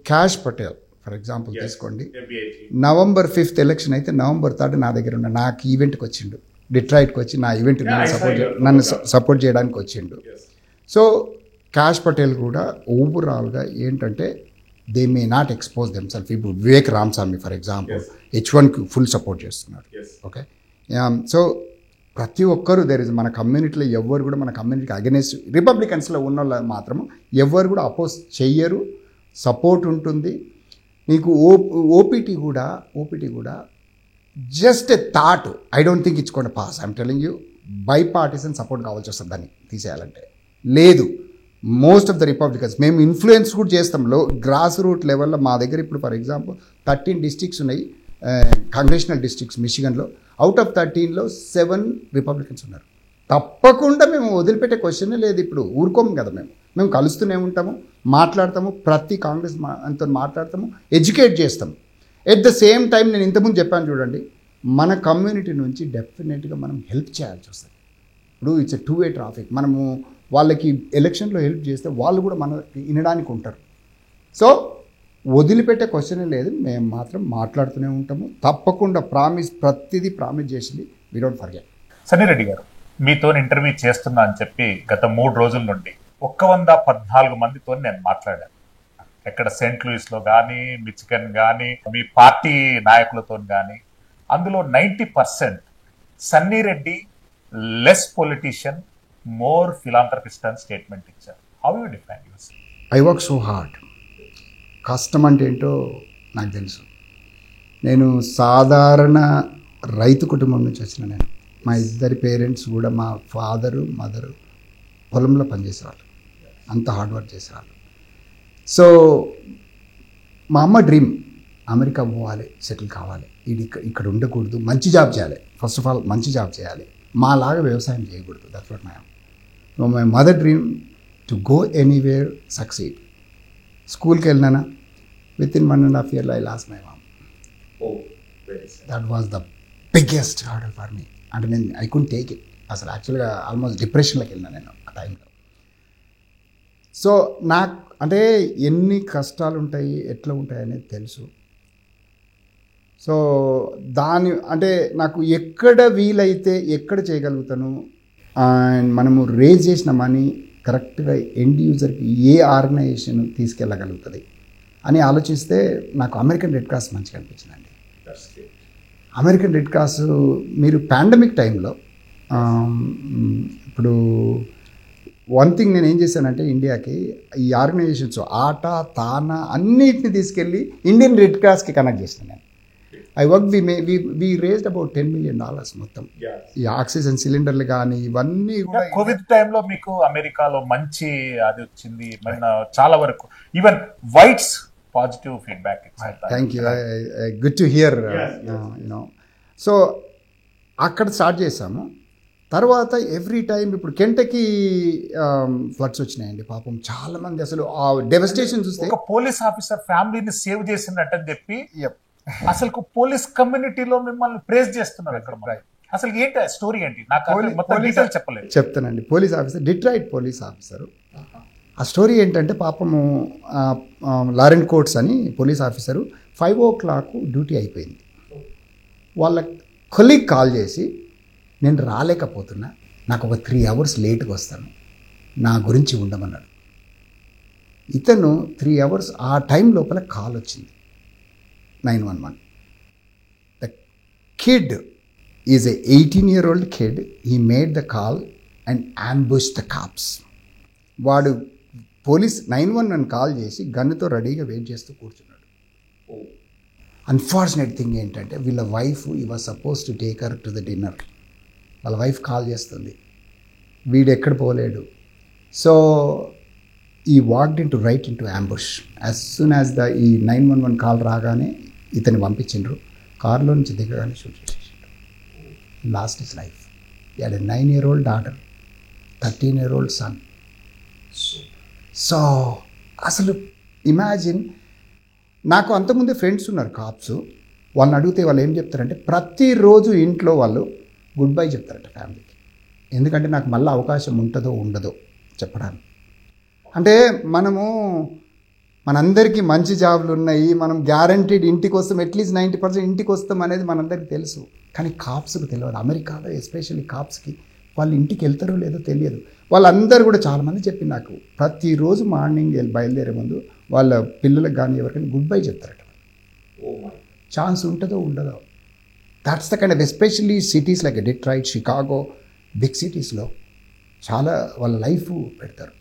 క్యాష్ పటేల్ ఫర్ ఎగ్జాంపుల్ తీసుకోండి. November 5th ఎలక్షన్ అయితే November 3rd నా దగ్గర ఉన్న, నాకు ఈవెంట్కి వచ్చిండు, డిట్రాయిట్కి వచ్చి నా ఈవెంట్ నన్ను సపోర్ట్ చేయడానికి వచ్చిండు. సో క్యాష్ పటేల్ కూడా ఓవరాల్గా ఏంటంటే they may not expose themself. ఇప్పుడు వివేక్ రామస్వామి ఫర్ ఎగ్జాంపుల్ H1కి ఫుల్ సపోర్ట్ చేస్తున్నారు. ఓకే, సో ప్రతి ఒక్కరు మన కమ్యూనిటీలో ఎవ్వరు కూడా మన కమ్యూనిటీకి అగెనెస్ట్, రిపబ్లికన్స్లో ఉన్న వాళ్ళు మాత్రము ఎవ్వరు కూడా అపోజ్ చెయ్యరు. సపోర్ట్ ఉంటుంది. నీకు OPT కూడా just a thought. I don't think it's gonna pass. I'm telling you, by partisan support కావాల్సి వస్తుంది దాన్ని తీసేయాలంటే. లేదు, మోస్ట్ ఆఫ్ ద రిపబ్లికన్స్ మేము ఇన్ఫ్లుయెన్స్ కూడా చేస్తాం. గ్రాస్ రూట్ లెవెల్లో మా దగ్గర ఇప్పుడు ఫర్ ఎగ్జాంపుల్ 13 డిస్ట్రిక్ట్స్ ఉన్నాయి, కాంగ్రెషనల్ డిస్ట్రిక్ట్స్ మిషిగన్లో. అవుట్ ఆఫ్ 13లో 7 రిపబ్లికన్స్ ఉన్నారు. తప్పకుండా మేము వదిలిపెట్టే క్వశ్చనే లేదు. ఇప్పుడు ఊరుకోము కదా, మేము కలుస్తూనే ఉంటాము, మాట్లాడతాము, ప్రతి కాంగ్రెస్ అంతా మాట్లాడతాము, ఎడ్యుకేట్ చేస్తాము. ఎట్ ద సేమ్ టైం నేను ఇంతకుముందు చెప్పాను చూడండి, మన కమ్యూనిటీ నుంచి డెఫినెట్గా మనం హెల్ప్ చేయాల్సి వస్తుంది. ఇప్పుడు ఇట్స్ ఎ 2-way ట్రాఫిక్. మనము వాళ్ళకి ఎలక్షన్లో హెల్ప్ చేస్తే వాళ్ళు కూడా మన వినడానికి ఉంటారు. సో వదిలిపెట్టే క్వశ్చనే లేదు. మేము మాత్రం మాట్లాడుతూనే ఉంటాము. తప్పకుండా ప్రతిదీ ప్రామిస్ చేసింది we don't forget. Sunny Reddy గారు, మీతో ఇంటర్వ్యూ చేస్తున్నా అని చెప్పి గత 3 రోజుల నుండి 114 మందితో నేను మాట్లాడాను. ఎక్కడ సెయింట్ లూయిస్ లో కానీ, మిచిగన్ కానీ, మీ పార్టీ నాయకులతో కానీ. అందులో 90% Sunny Reddy less politician, more philanthropist అని స్టేట్మెంట్ ఇచ్చారు. How you define use? I work so hard. కష్టం అంటే ఏంటో నాకు తెలుసు. నేను సాధారణ రైతు కుటుంబం నుంచి వచ్చిన నేను. మా ఇద్దరి పేరెంట్స్ కూడా, మా ఫాదరు మదరు పొలంలో పనిచేసేవాళ్ళు, అంత హార్డ్ వర్క్ చేసేవాళ్ళు. సో మా అమ్మ డ్రీమ్ అమెరికా పోవాలి, సెటిల్ కావాలి, ఇది ఇక్కడ ఉండకూడదు, మంచి జాబ్ చేయాలి. ఫస్ట్ ఆఫ్ ఆల్ మంచి జాబ్ చేయాలి, మాలాగా వ్యవసాయం చేయకూడదు. That's what my mother dream to go anywhere, succeed. స్కూల్కి వెళ్ళినానా, with in 1.5 years I lost my mom. That was the biggest hurdle for me. అంటే నేను ఐ కుడ్ టేక్ ఇట్. అసలు యాక్చువల్గా ఆల్మోస్ట్ డిప్రెషన్లోకి వెళ్ళినా నేను ఆ టైంలో. సో నాకు అంటే ఎన్ని కష్టాలు ఉంటాయి, ఎట్లా ఉంటాయి అనేది తెలుసు. సో అంటే నాకు ఎక్కడ వీలైతే ఎక్కడ చేయగలుగుతాను, అండ్ మనము రేజ్ చేసిన మనీ కరెక్ట్గా ఎండ్ యూజర్కి ఏ ఆర్గనైజేషన్ తీసుకెళ్ళగలుగుతుంది అని ఆలోచిస్తే నాకు అమెరికన్ రెడ్ క్రాస్ మంచిగా అనిపించిందండి. అమెరికన్ రెడ్ క్రాస్ మీరు పాండమిక్ టైంలో ఇప్పుడు వన్ థింగ్ నేను ఏం చేశానంటే ఇండియాకి ఈ ఆర్గనైజేషన్స్ ఆటా తానా అన్నిటిని తీసుకెళ్ళి ఇండియన్ రెడ్ క్రాస్కి కనెక్ట్ చేస్తాను నేను. I work we raised about $10 million మొత్తం. ఈ ఆక్సిజన్ సిలిండర్లు కానీ ఇవన్నీ కూడా. కోవిడ్ టైంలో మీకు అమెరికాలో మంచి అది వచ్చింది, చాలా వరకు even whites positive feedback. Thank you, good to hear. You know, so అక్కడ స్టార్ట్ చేసాము. తర్వాత ఎవ్రీ టైం ఇప్పుడు కెంటకీ ఫ్లడ్స్ వచ్చినాయండి, పాపం చాలా మంది. అసలు ఆ డెవస్టేషన్ చూస్తే ఒక పోలీస్ ఆఫీసర్ ఫ్యామిలీని సేవ్ చేసినట్టు అని చెప్పి అసలు పోలీస్ కమ్యూనిటీలో మిమ్మల్ని ప్రేజ్ చేస్తున్నారు అక్కడ. అసలు ఏంటి స్టోరీ ఏంటి? నాకు చెప్పలేదు. చెప్తానండి. Police officer, Detroit police officer. ఆ స్టోరీ ఏంటంటే పాపము లారెన్ కోట్స్ అని పోలీస్ ఆఫీసరు 5 o'clock డ్యూటీ అయిపోయింది. వాళ్ళ కొలీగ్ కాల్ చేసి, నేను రాలేకపోతున్నా, నాకు ఒక 3 hours లేట్గా వస్తాను, నా గురించి ఉండమన్నాడు. ఇతను 3 hours ఆ టైం లోపల కాల్ వచ్చింది, 911. The kid is a 18-year-old kid. He made the call and ambush the cops. వాడు పోలీస్ 911 కాల్ చేసి గన్నుతో రెడీగా వెయిట్ చేస్తూ కూర్చున్నాడు. అన్ఫార్చునేట్ థింగ్ ఏంటంటే వీళ్ళ wife he was suppose to take her to the dinner. వాళ్ళ వైఫ్ కాల్ చేస్తుంది, వీడు ఎక్కడ పోలేడు. So he walked in to right in to ambush. As soon as ఈ 911 కాల్ రాగానే ఇతన్ని పంపించిండ్రు. కారులో నుంచి దిగగానే షూట్ చేసేసిండ్రు. Lost his life. He had a 9-year-old daughter, 13-year-old son. So అసలు ఇమాజిన్, నాకు అంతకుముందే ఫ్రెండ్స్ ఉన్నారు కాప్స్. వాళ్ళని అడిగితే వాళ్ళు ఏం చెప్తారంటే ప్రతిరోజు ఇంట్లో వాళ్ళు గుడ్ బై చెప్తారట ఫ్యామిలీకి. ఎందుకంటే నాకు మళ్ళీ అవకాశం ఉంటుందో ఉండదో చెప్పడానికి. అంటే మనందరికీ మంచి జాబులు ఉన్నాయి, మనం గ్యారంటీడ్ ఇంటికి వస్తాం, అట్లీస్ట్ 90% ఇంటికి వస్తాం అనేది మనందరికీ తెలుసు. కానీ కాప్స్కి తెలియదు. అమెరికాలో ఎస్పెషల్లీ కాప్స్కి వాళ్ళు ఇంటికి వెళ్తారో లేదో తెలియదు. వాళ్ళందరూ కూడా చాలామంది చెప్పి నాకు ప్రతిరోజు మార్నింగ్ బయలుదేరే ముందు వాళ్ళ పిల్లలకు కానీ ఎవరికైనా గుడ్ బై చెప్తారట. ఛాన్స్ ఉంటుందో ఉండదో. That's the kind of, especially cities like Detroit, Chicago, big సిటీస్లో చాలా వాళ్ళ లైఫ్ పెడతారు.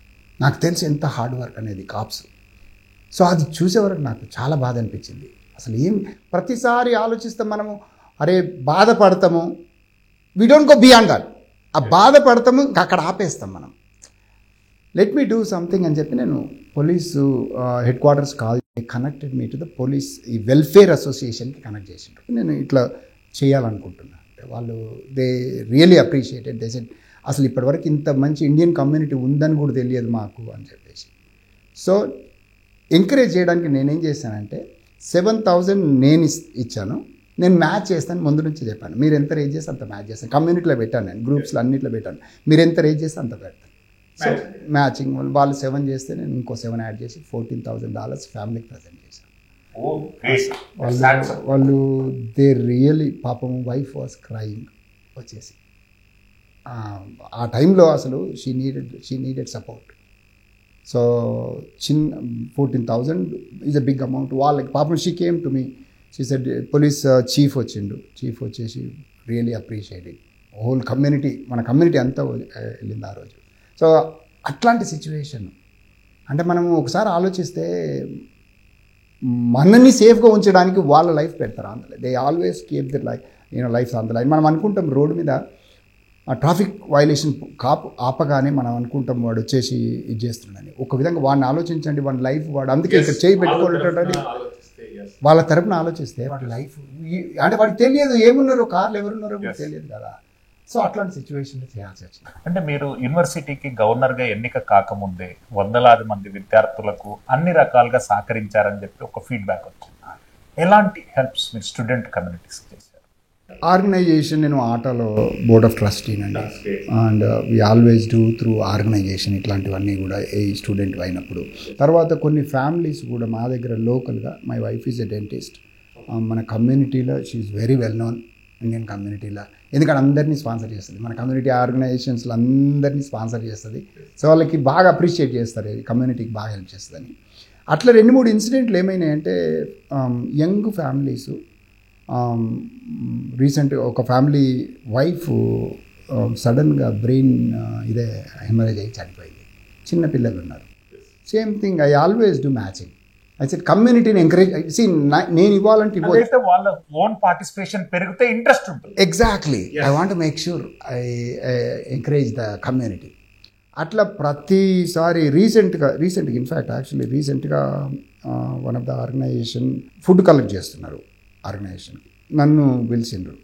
నాకు తెలిసి ఎంత హార్డ్ వర్క్ అనేది కాప్స్. సో అది చూసేవరకు నాకు చాలా బాధ అనిపించింది. అసలు ప్రతిసారి ఆలోచిస్తాం మనము, అరే బాధపడతాము, we don't go beyond that. ఆ బాధపడతాము, అక్కడ ఆపేస్తాం మనం. లెట్ మీ డూ సంథింగ్ అని చెప్పి నేను police head quarters call connected me to the police ఈ వెల్ఫేర్ అసోసియేషన్కి కనెక్ట్ చేసిండ్రు. నేను ఇట్లా చేయాలనుకుంటున్నాను అంటే వాళ్ళు they really appreciated. They said అసలు ఇప్పటివరకు ఇంత మంచి ఇండియన్ కమ్యూనిటీ ఉందని కూడా తెలియదు మాకు అని చెప్పేసి. సో ఎంకరేజ్ చేయడానికి నేనేం చేశానంటే 7,000 నేను ఇచ్చాను. నేను మ్యాచ్ చేస్తాను, ముందు నుంచి చెప్పాను. మీరు ఎంత రేజ్ చేస్తే అంత మ్యాచ్ చేస్తాను. కమ్యూనిటీలో పెట్టాను, నేను గ్రూప్స్లో అన్నింటిలో పెట్టాను. మీరు ఎంత రేజ్ చేస్తే అంత పెడతాను. సో మ్యాచింగ్ వాళ్ళు 7 చేస్తే నేను ఇంకో 7 యాడ్ చేసి $14,000 ఫ్యామిలీకి ప్రజెంట్ చేశాను. వాళ్ళు దే రియలీ, పాపం వైఫ్ వాజ్ క్రయింగ్ వచ్చేసి. ఆ టైంలో అసలు she needed support. So 14,000 is a big amount. వాళ్ళకి పాపం she came to me, she said police chief వచ్చిండు, చీఫ్ వచ్చేసి రియలీ అప్రిషియేటెడ్ హోల్ కమ్యూనిటీ, మన కమ్యూనిటీ అంతా వెళ్ళింది ఆ రోజు. సో అట్లాంటి సిచ్యువేషన్ అంటే మనము ఒకసారి ఆలోచిస్తే మనని సేఫ్గా ఉంచడానికి వాళ్ళ లైఫ్ పెడతారు అందులో. They always keep their life on the line. మనం అనుకుంటాం రోడ్డు మీద ట్రాఫిక్ వైలేషన్ ఆపగానే మనం అనుకుంటాం వాడు వచ్చేసి ఇది చేస్తున్నాడని. ఒక విధంగా వాడిని ఆలోచించండి, వాడి లైఫ్ వాడు అందుకే ఇక్కడ చేయి పెట్టుకోవాలంటే వాళ్ళ తరపున ఆలోచిస్తే వాడి లైఫ్ అంటే వాడికి తెలియదు ఏమున్నారో, కార్లు ఎవరున్నారో తెలియదు కదా. సో అట్లాంటి సిచ్యువేషన్లో చేయాల్సి వచ్చింది. అంటే మీరు యూనివర్సిటీకి గవర్నర్గా ఎన్నిక కాకముందే వందలాది మంది విద్యార్థులకు అన్ని రకాలుగా సహకరించారని చెప్పి ఒక ఫీడ్బ్యాక్ వచ్చింది. ఎలాంటి హెల్ప్స్ మీరు స్టూడెంట్ కమ్యూనిటీస్ చేశారు? ఆర్గనైజేషన్, నేను ఆటోలో బోర్డ్ ఆఫ్ ట్రస్టీనండి, and we always do through organization ఇట్లాంటివన్నీ కూడా ఏ స్టూడెంట్ అయినప్పుడు. తర్వాత కొన్ని ఫ్యామిలీస్ కూడా మా దగ్గర లోకల్గా, my wife is a dentist, మన కమ్యూనిటీలో she is very well known Indian కమ్యూనిటీలో, ఎందుకంటే అందరినీ స్పాన్సర్ చేస్తుంది, మన కమ్యూనిటీ ఆర్గనైజేషన్స్లో అందరినీ స్పాన్సర్ చేస్తుంది. సో వాళ్ళకి బాగా అప్రిషియేట్ చేస్తారు, కమ్యూనిటీకి బాగా హెల్ప్ చేస్తుందని. అట్లా 2-3 ఇన్సిడెంట్లు ఏమైనాయంటే యంగ్ ఫ్యామిలీసు, రీసెంట్గా ఒక ఫ్యామిలీ వైఫ్ సడన్గా బ్రెయిన్ హెమరేజ్ అయ్యి చనిపోయింది. చిన్న పిల్లలు ఉన్నారు. Same thing I always do matching. I said కమ్యూనిటీని ఎంకరేజ్, నేను ఇవ్వాలంటే వాళ్ళ ఓన్ పార్టిసిపేషన్ పెరిగితే ఇంట్రెస్ట్ ఉంటుంది. Exactly, I want make sure I encourage the community. అట్లా ప్రతిసారి రీసెంట్గా ఇన్ఫ్యాక్ట్ యాక్చువల్లీ రీసెంట్గా one of the organization food collect చేస్తున్నారు. ఆర్గనైజేషన్ నన్ను పిలిచిండ్రు,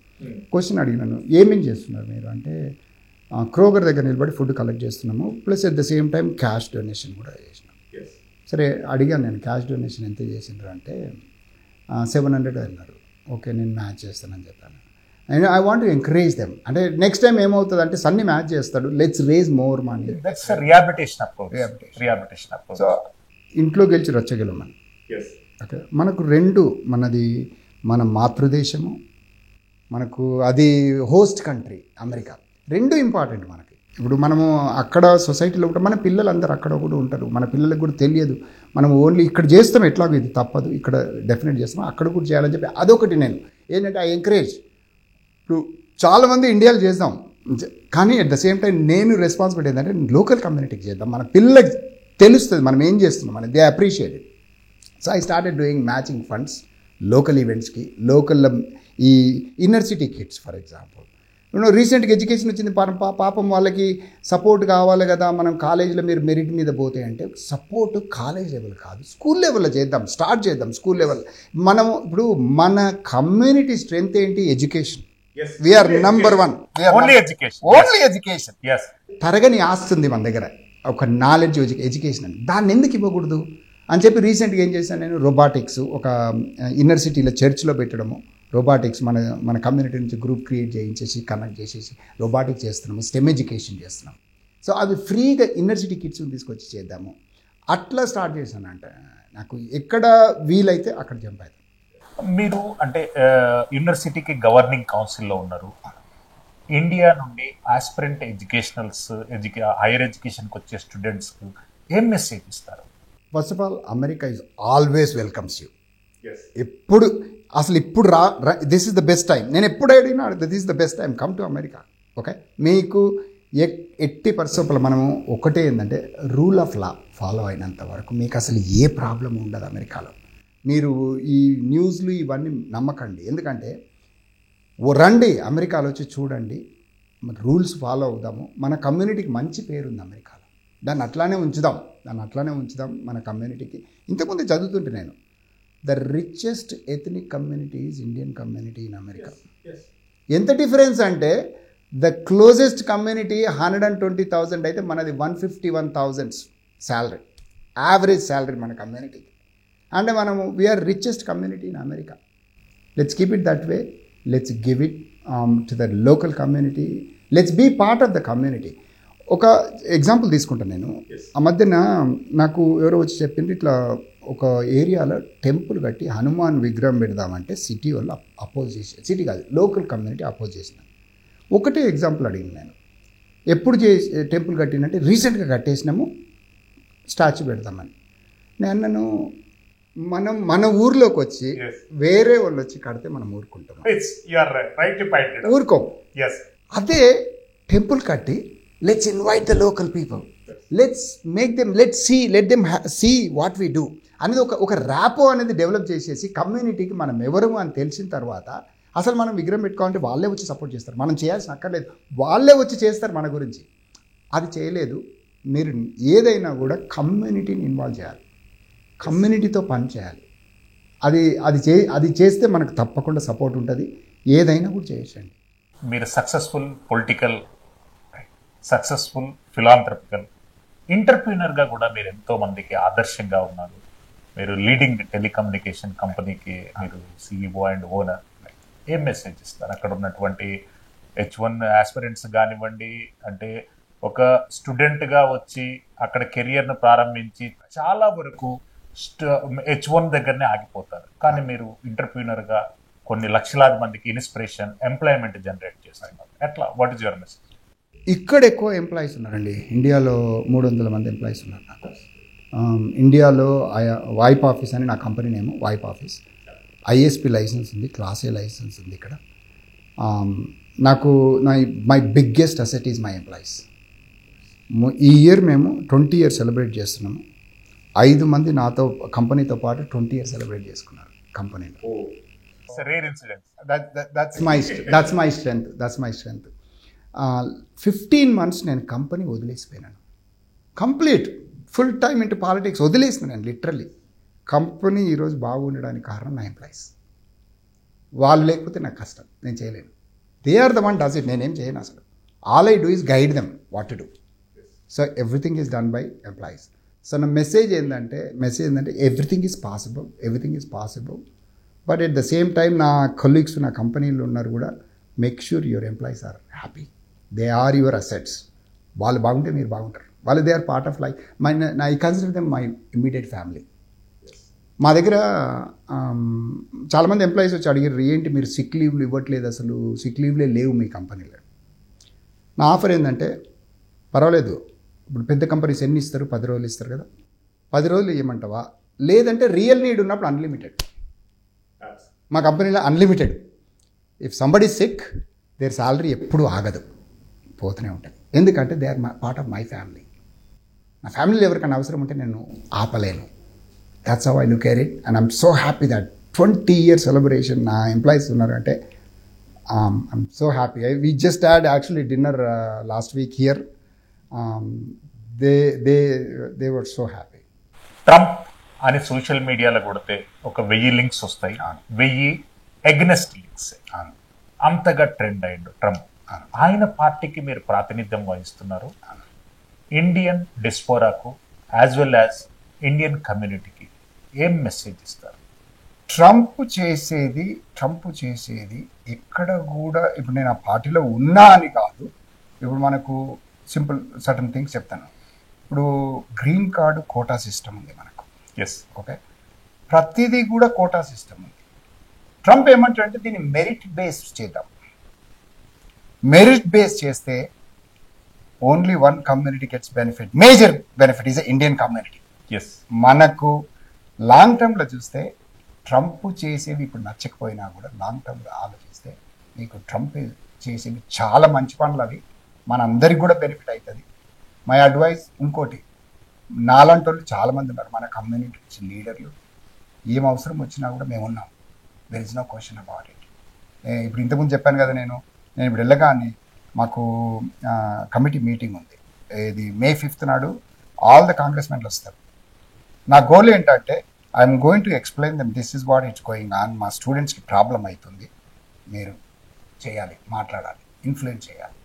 క్వశ్చన్ అడిగినాను, ఏమేం చేస్తున్నారు మీరు అంటే, క్రోగర్ దగ్గర నిలబడి ఫుడ్ కలెక్ట్ చేస్తున్నాము, plus at the same time cash donation కూడా చేసినాం. సరే అడిగాను నేను, క్యాష్ డొనేషన్ ఎంత చేసిండ్రు అంటే 700 అన్నారు. ఓకే నేను మ్యాచ్ చేస్తానని చెప్పాను. And I want to encourage them. అంటే నెక్స్ట్ టైం ఏమవుతుంది అంటే సన్ని మ్యాచ్ చేస్తాడు, let's raise more money. So ఇంట్లో గెలిచి రచ్చగెలమని. ఓకే, మనకు 2, మనది మన మాతృదేశము, మనకు అది హోస్ట్ కంట్రీ అమెరికా, 2 ఇంపార్టెంట్ మనకి. ఇప్పుడు మనము అక్కడ సొసైటీలో ఉంటాం, మన పిల్లలందరూ అక్కడ కూడా ఉంటారు, మన పిల్లలకు కూడా తెలియదు, మనం ఓన్లీ ఇక్కడ చేస్తాం, ఎట్లాగో ఇది తప్పదు, ఇక్కడ డెఫినెట్ చేస్తాం, అక్కడ కూడా చేయాలని చెప్పి అదొకటి. నేను ఏంటంటే ఐ ఎంకరేజ్. ఇప్పుడు చాలామంది ఇండియాలో చేద్దాం, కానీ అట్ ద సేమ్ టైం నేను రెస్పాన్సిబిలిటీ ఏంటంటే లోకల్ కమ్యూనిటీకి చేద్దాం, మన పిల్లలకి తెలుస్తుంది మనం ఏం చేస్తున్నాం అని, they appreciated. So I started doing matching funds local ఈవెంట్స్కి, లోకల్ ఈ inner city kids for example. రీసెంట్గా ఎడ్యుకేషన్ వచ్చింది, పాపం వాళ్ళకి సపోర్ట్ కావాలి కదా, మనం కాలేజీలో మీరు మెరిట్ మీద పోతే అంటే సపోర్ట్ కాలేజ్ లెవెల్ కాదు, స్కూల్ లెవెల్లో చేద్దాం, స్టార్ట్ చేద్దాం స్కూల్ లెవెల్. మనము ఇప్పుడు మన కమ్యూనిటీ స్ట్రెంగ్త్ ఏంటి? Education. We're number 1, only education. తరగని ఆస్తుంది మన దగ్గర, ఒక నాలెడ్జ్ ఎడ్యుకేషన్ అని. దాన్ని ఎందుకు ఇవ్వకూడదు అని చెప్పి రీసెంట్గా ఏం చేశాను నేను, రోబాటిక్స్ ఒక ఇన్నర్ సిటీలో చర్చ్లో పెట్టడము, రోబాటిక్స్ మన కమ్యూనిటీ నుంచి గ్రూప్ క్రియేట్ చేయించేసి కనెక్ట్ చేసేసి రోబాటిక్స్ చేస్తున్నాము, స్టెమ్ ఎడ్యుకేషన్ చేస్తున్నాము. సో అవి ఫ్రీగా ఇన్నర్ సిటీ కిడ్స్ని తీసుకొచ్చి చేద్దాము, అట్లా స్టార్ట్ చేశాను. అంటే నాకు ఎక్కడ వీలైతే అక్కడ జంప్ అవుతాను. మీరు అంటే యూనివర్సిటీకి గవర్నింగ్ కౌన్సిల్లో ఉన్నారు, ఇండియా నుండి ఆస్పిరెంట్ హైయర్ ఎడ్యుకేషన్కి వచ్చే స్టూడెంట్స్కి ఏం మెసేజ్ ఇస్తారు? First of all America is always welcomes you. ఎప్పుడు అసలు ఇప్పుడు this is the best time. నేను ఎప్పుడు అడిగినా this is the best time, come to America. Okay, మీకు ఎట్టి పరిస్థితుల్లో మనము ఒకటే ఏంటంటే రూల్ ఆఫ్ లా ఫాలో అయినంత వరకు మీకు అసలు ఏ ప్రాబ్లం ఉండదు అమెరికాలో. మీరు ఈ న్యూస్లు ఇవన్నీ నమ్మకండి, ఎందుకంటే రండి అమెరికాలో వచ్చి చూడండి, రూల్స్ ఫాలో అవుదాము, మన కమ్యూనిటీకి మంచి పేరు ఉంది అమెరికాలో, దాన్ని అట్లానే ఉంచుదాం మన కమ్యూనిటీకి. ఇంతకుముందు చదువుతుంటే నేను, the richest ethnic community is Indian community in America. ఎంత డిఫరెన్స్ అంటే ద క్లోజెస్ట్ కమ్యూనిటీ 120,000 అయితే మనది 151,000 శాలరీ, యావరేజ్ శాలరీ మన కమ్యూనిటీకి. అంటే మనము we're richest community in America. Let's keep it that way, let's give it to the local community, let's be part of the community. ఒక ఎగ్జాంపుల్ తీసుకుంటాను నేను. ఆ మధ్యన నాకు ఎవరో వచ్చి చెప్పింది, ఇట్లా ఒక ఏరియాలో టెంపుల్ కట్టి హనుమాన్ విగ్రహం పెడదామంటే సిటీ వాళ్ళు అపోజ్ చేసి, సిటీ కాదు లోకల్ కమ్యూనిటీ అపోజ్ చేసిన. ఒకటే ఎగ్జాంపుల్ అడిగింది నేను, ఎప్పుడు టెంపుల్ కట్టినంటే రీసెంట్గా కట్టేసినాము, స్టాచ్యూ పెడతామని. నేను అన్నాను, మన ఊర్లోకి వచ్చి వేరే వాళ్ళు వచ్చి కడితే మనం ఊరుకుంటాం, ఊరుకోం. అదే టెంపుల్ కట్టి let's invite the local people, let's make them, let them see what we do అనేది ఒక ర్యాపో అనేది డెవలప్ చేసేసి కమ్యూనిటీకి మనం ఎవరు అని తెలిసిన తర్వాత అసలు మనం విగ్రహం పెట్టుకోవాలంటే వాళ్ళే వచ్చి సపోర్ట్ చేస్తారు, మనం చేయాల్సిన అక్కర్లేదు, వాళ్ళే వచ్చి చేస్తారు మన గురించి. అది చేయలేదు. మీరు ఏదైనా కూడా కమ్యూనిటీని ఇన్వాల్వ్ చేయాలి, కమ్యూనిటీతో పని చేయాలి. అది చేస్తే మనకు తప్పకుండా సపోర్ట్ ఉంటుంది, ఏదైనా కూడా చేయొచ్చండి. మీరు సక్సెస్ఫుల్ పొలిటికల్, సక్సెస్ఫుల్ ఫిలాంథ్రపికల్, ఎంటర్‌ప్రెన్యూర్‌గా కూడా మీరు ఎంతో మందికి ఆదర్శంగా ఉన్నారు. మీరు లీడింగ్ టెలికమ్యూనికేషన్ కంపెనీకి మీరు CEO అండ్ ఓనర్. ఏం మెసేజ్ ఇస్తారు అక్కడ ఉన్నటువంటి H1 ఆస్పిరెంట్స్ కానివ్వండి, అంటే ఒక స్టూడెంట్గా వచ్చి అక్కడ కెరియర్ను ప్రారంభించి చాలా వరకు H1 దగ్గరనే ఆగిపోతారు, కానీ మీరు ఎంటర్‌ప్రెన్యూర్‌గా కొన్ని లక్షలాది మందికి ఇన్స్పిరేషన్, ఎంప్లాయ్మెంట్ జనరేట్ చేస్తున్నారు. ఎట్లా, వాట్ ఈస్ యువర్ మెసేజ్? ఇక్కడ ఎక్కువ ఎంప్లాయీస్ ఉన్నారండి. ఇండియాలో 300 మంది ఎంప్లాయీస్ ఉన్నారు నాకు. ఇండియాలో వైప్ ఆఫీస్ అని నా company name, wipe office. ISP licence ఉంది, క్లాస్ A లైసెన్స్ ఉంది ఇక్కడ. నాకు my biggest asset is my employees. ఈ ఇయర్ మేము 20 years సెలబ్రేట్ చేస్తున్నాము. 5 మంది నాతో కంపెనీతో పాటు 20 years సెలబ్రేట్ చేసుకున్నారు కంపెనీలో. That's my strength. 15 months నేను కంపెనీ వదిలేసిపోయినాను, complete full time into politics వదిలేసిన నేను లిటరల్లీ. కంపెనీ ఈరోజు బాగుండడానికి కారణం నా ఎంప్లాయీస్. వాళ్ళు లేకపోతే నాకు కష్టం, నేను చేయలేను. They are the one does it, నేనేం చేయను అసలు. All I do is guide them what to do. So everything is done by employees. So నా మెసేజ్ ఏంటంటే everything is possible. But at the same time నా కొలీగ్స్ నా కంపెనీలో ఉన్నారు కూడా, make sure your employees are happy, they are your assets. వాళ్ళు బాగుంటే మీరు బాగుంటారు. వాళ్ళు they are part of life. I consider them my immediate family. మా దగ్గర చాలామంది ఎంప్లాయీస్ వచ్చి అడిగారు, ఏంటి మీరు సిక్ లీవ్లు ఇవ్వట్లేదు, అసలు సిక్ లీవ్లే లేవు మీ కంపెనీలో. నా ఆఫర్ ఏంటంటే, పర్వాలేదు, ఇప్పుడు పెద్ద కంపెనీస్ ఎన్ని ఇస్తారు, 10 రోజులు ఇస్తారు కదా, 10 రోజులు ఇవ్వమంటావా, లేదంటే రియల్ నీడ్ ఉన్నప్పుడు అన్లిమిటెడ్. మా కంపెనీలో unlimited. If somebody sick, their salary ఎప్పుడూ ఆగదు, పోతూనే ఉంటుంది. ఎందుకంటే they are part of my family. నా ఫ్యామిలీలో ఎవరికైనా అవసరం ఉంటే నేను ఆపలేను. That's how I look at it. And I'm so happy that 20 years celebration నా ఎంప్లాయీస్ ఉన్నారంటే I'm so happy. We just had actually dinner last week here. They were so happy. Trump అని సోషల్ మీడియాలో కొడితే ఒక 1000 లింక్స్ వస్తాయి, 1000 ఎగ్నెస్ట్ లింక్స్. అంతగా ట్రెండ్ అయ్యిండు ట్రంప్. ఆయన పార్టీకి మీరు ప్రాతినిధ్యం వహిస్తున్నారు. ఇండియన్ డిస్పోరాకు యాజ్ వెల్ యాజ్ ఇండియన్ కమ్యూనిటీకి ఏం మెసేజ్ ఇస్తారు? ట్రంప్ చేసేది ఎక్కడ కూడా, ఇప్పుడు నేను ఆ పార్టీలో ఉన్నా అని కాదు, ఇప్పుడు మనకు సింపుల్ సర్టన్ థింగ్స్ చెప్తాను. ఇప్పుడు గ్రీన్ కార్డు కోటా సిస్టమ్ ఉంది మనకు. ఎస్, ఓకే, ప్రతిదీ కూడా కోటా సిస్టమ్ ఉంది. ట్రంప్ ఏమంటారంటే దీన్ని మెరిట్ బేస్ చేద్దాం. మెరిట్ బేస్ చేస్తే only one community gets benefit. Major benefit is Indian community. Yes, మనకు లాంగ్ టర్మ్లో చూస్తే ట్రంప్ చేసేవి ఇప్పుడు నచ్చకపోయినా కూడా లాంగ్ టర్మ్లో ఆలోచిస్తే మీకు ట్రంప్ చేసేవి చాలా మంచి పనులు, అవి మనందరికి కూడా బెనిఫిట్ అవుతుంది. మై అడ్వైస్ ఇంకోటి, నాలాంటి వాళ్ళు చాలామంది ఉన్నారు మన కమ్యూనిటీ లీడర్లు. ఏం అవసరం వచ్చినా కూడా మేము ఉన్నాం. There is no question about it. ఇప్పుడు ఇంతకుముందు చెప్పాను కదా, నేను ఇప్పుడు వెళ్ళగానే మాకు కమిటీ మీటింగ్ ఉంది. ఇది May 5th నాడు ఆల్ ద కాంగ్రెస్ మెన్లు వస్తారు. నా గోల్ ఏంటంటే I'm going to explain them this is what it's going on. మా స్టూడెంట్స్కి ప్రాబ్లం అవుతుంది, మీరు చేయాలి, మాట్లాడాలి, ఇన్ఫ్లుయెన్స్ చేయాలి.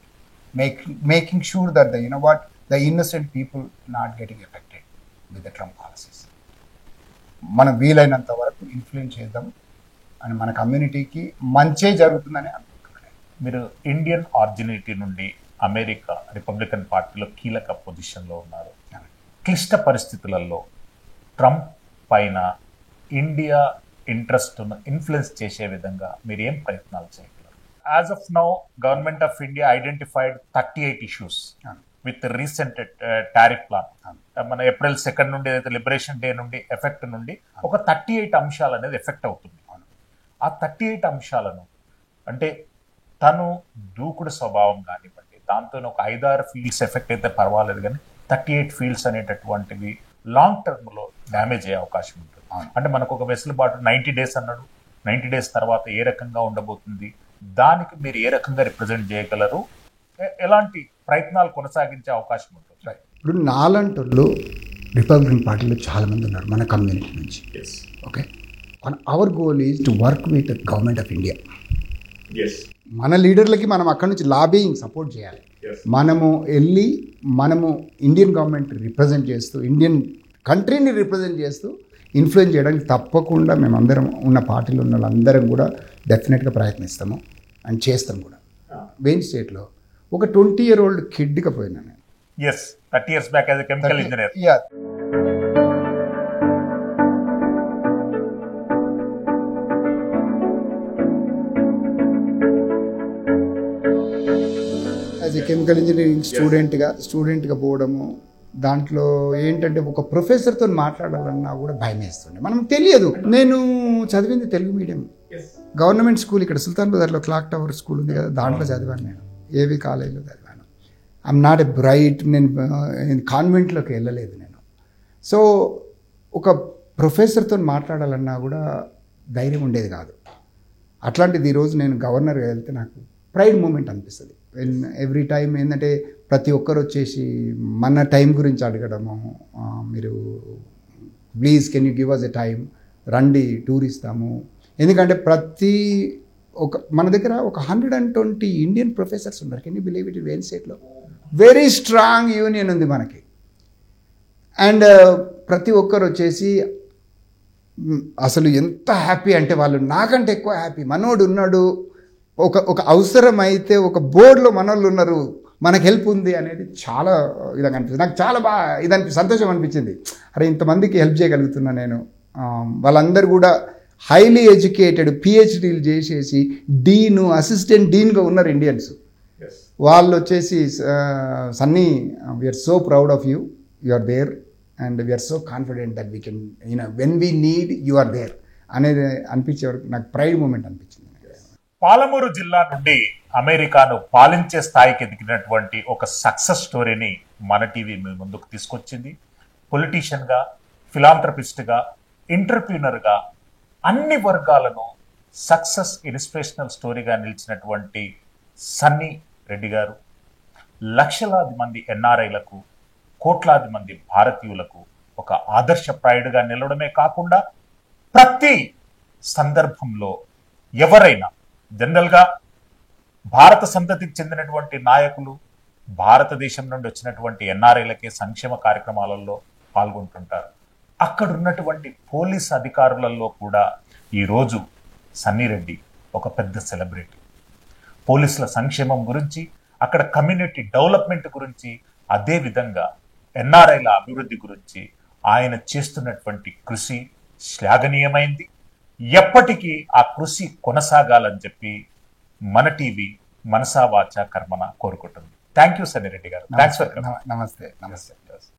Making sure that the innocent people not getting affected with the Trump policies. మనం వీలైనంత వరకు ఇన్ఫ్లుయెన్స్ చేద్దాం అని మన కమ్యూనిటీకి మంచే జరుగుతుందని అనుకుంటున్నాను. మీరు ఇండియన్ ఆరిజినిటీ నుండి అమెరికా రిపబ్లికన్ పార్టీలో కీలక పొజిషన్లో ఉన్నారు. క్లిష్ట పరిస్థితులలో ట్రంప్ పైన ఇండియా ఇంట్రెస్ట్ను ఇన్ఫ్లుయెన్స్ చేసే విధంగా మీరు ఏం ప్రయత్నాలు చేయగలరు? As of now, Government of India identified 38 issues with the recent tariff plan. మన April 2 నుండి ఏదైతే లిబరేషన్ డే నుండి ఎఫెక్ట్ నుండి ఒక 38 అంశాలు అనేది ఎఫెక్ట్ అవుతుంది. ఆ 38 అంశాలను అంటే తను దూకుడు స్వభావం కానివ్వండి, దాంతో ఒక 5-6 ఫీల్డ్స్ ఎఫెక్ట్ అయితే పర్వాలేదు, కానీ 38 ఫీల్డ్స్ అనేటటువంటివి లాంగ్ టర్మ్ లో డ్యామేజ్ అయ్యే అవకాశం ఉంటుంది. అంటే మనకు ఒక వెసులుబాటు 90 డేస్ అన్నాడు, 90 డేస్ తర్వాత ఏ రకంగా ఉండబోతుంది, దానికి మీరు ఏ రకంగా రిప్రజెంట్ చేయగలరు, ఎలాంటి ప్రయత్నాలు కొనసాగించే అవకాశం ఉంటుంది? ఇప్పుడు నాలంటోళ్ళు రిపబ్లికన్ పార్టీలో చాలా మంది ఉన్నారు మన కమ్యూనిటీ నుంచి. Okay, hour goal is to work with government of India. మన లీడర్లకి మనం అక్కడి నుంచి లాబింగ్ సపోర్ట్ చేయాలి. మనము వెళ్ళి మనము ఇండియన్ గవర్నమెంట్ రిప్రజెంట్ చేస్తూ, ఇండియన్ కంట్రీని రిప్రజెంట్ చేస్తూ ఇన్ఫ్లుయెన్స్ చేయడానికి తప్పకుండా మేమందరం ఉన్న పార్టీలో ఉన్న వాళ్ళందరం కూడా డెఫినెట్గా ప్రయత్నిస్తాము అండ్ చేస్తాం కూడా. వెయిన్ స్టేట్లో ఒక 20-year-old కిడ్గా పోయినా నేను. 30 years back as a chemical engineer. As a chemical engineering స్టూడెంట్గా పోవడము, దాంట్లో ఏంటంటే ఒక ప్రొఫెసర్తో మాట్లాడాలన్నా కూడా భయం వేస్తుండే. మనం తెలియదు. నేను చదివింది తెలుగు మీడియం, గవర్నమెంట్ స్కూల్ ఇక్కడ సుల్తాన్ బజార్లో క్లాక్ టవర్ స్కూల్ ఉంది కదా, దాంట్లో చదివాను నేను. ఏవి కాలేజీలో చదివాను. ఐఎమ్ నాట్ ఎ బ్రైట్, నేను కాన్వెంట్లోకి వెళ్ళలేదు నేను. సో ఒక ప్రొఫెసర్తో మాట్లాడాలన్నా కూడా ధైర్యం ఉండేది కాదు. అట్లాంటిది ఈరోజు నేను గవర్నర్గా వెళ్తే నాకు ప్రైడ్ మూమెంట్ అనిపిస్తుంది. ఎవ్రీ టైం ఏంటంటే ప్రతి ఒక్కరు వచ్చేసి మన టైం గురించి అడగడము, మీరు please can you give us a time, రండి టూర్ ఇస్తాము. ఎందుకంటే మన దగ్గర ఒక 120 ఇండియన్ ప్రొఫెసర్స్ ఉన్నారు. Can you believe it? Wayne స్టేట్లో వెరీ స్ట్రాంగ్ యూనియన్ ఉంది మనకి. అండ్ ప్రతి ఒక్కరు వచ్చేసి అసలు ఎంత హ్యాపీ అంటే వాళ్ళు నాకంటే ఎక్కువ హ్యాపీ. మనోడు ఉన్నాడు, ఒక అవసరం అయితే ఒక బోర్డులో మనోళ్ళు ఉన్నారు, మనకు హెల్ప్ ఉంది అనేది చాలా ఇదిగా అనిపిస్తుంది. నాకు చాలా బాగా సంతోషం అనిపించింది. అరే ఇంతమందికి హెల్ప్ చేయగలుగుతున్నా నేను. వాళ్ళందరూ కూడా హైలీ ఎడ్యుకేటెడ్, పిహెచ్డీలు చేసేసి డీను, అసిస్టెంట్ డీన్గా ఉన్నారు ఇండియన్స్. వాళ్ళు వచ్చేసి Sunny, we are so proud of you, you are there and we are so confident that we can when we need you are there అనేది అనిపించే వరకు నాకు ప్రైడ్ మూమెంట్ అనిపించింది. పాలమూరు జిల్లా నుండి అమెరికాను పాలించే స్థాయికి ఎదిగినటువంటి ఒక సక్సెస్ స్టోరీని మన టీవీ ముందుకు తీసుకొచ్చింది. పొలిటీషియన్గా, ఫిలాంథ్రపిస్ట్గా, ఎంటర్ప్రీనర్గా అన్ని వర్గాలను సక్సెస్ ఇన్స్పిరేషనల్ స్టోరీగా నిలిచినటువంటి సన్నీ రెడ్డి గారు లక్షలాది మంది ఎన్ఆర్ఐలకు, కోట్లాది మంది భారతీయులకు ఒక ఆదర్శప్రాయుడిగా నిలవడమే కాకుండా ప్రతి సందర్భంలో ఎవరైనా జనరల్గా భారత సంతతికి చెందినటువంటి నాయకులు భారతదేశం నుండి వచ్చినటువంటి ఎన్ఆర్ఐలకే సంక్షేమ కార్యక్రమాలలో పాల్గొంటుంటారు. అక్కడ ఉన్నటువంటి పోలీస్ అధికారులలో కూడా ఈరోజు సన్నీ రెడ్డి ఒక పెద్ద సెలబ్రిటీ. పోలీసుల సంక్షేమం గురించి, అక్కడ కమ్యూనిటీ డెవలప్మెంట్ గురించి, అదే విధంగా ఎన్ఆర్ఐల అభివృద్ధి గురించి ఆయన చేస్తున్నటువంటి కృషి శ్లాఘనీయమైంది. ఎప్పటికీ ఆ కృషి కొనసాగాలని చెప్పి మన టీవీ మనసా వాచా కర్మన కోరుకుంటుంది. థ్యాంక్ యూ సన్నీ రెడ్డి గారు. థ్యాంక్స్ ఫర్ నమస్తే.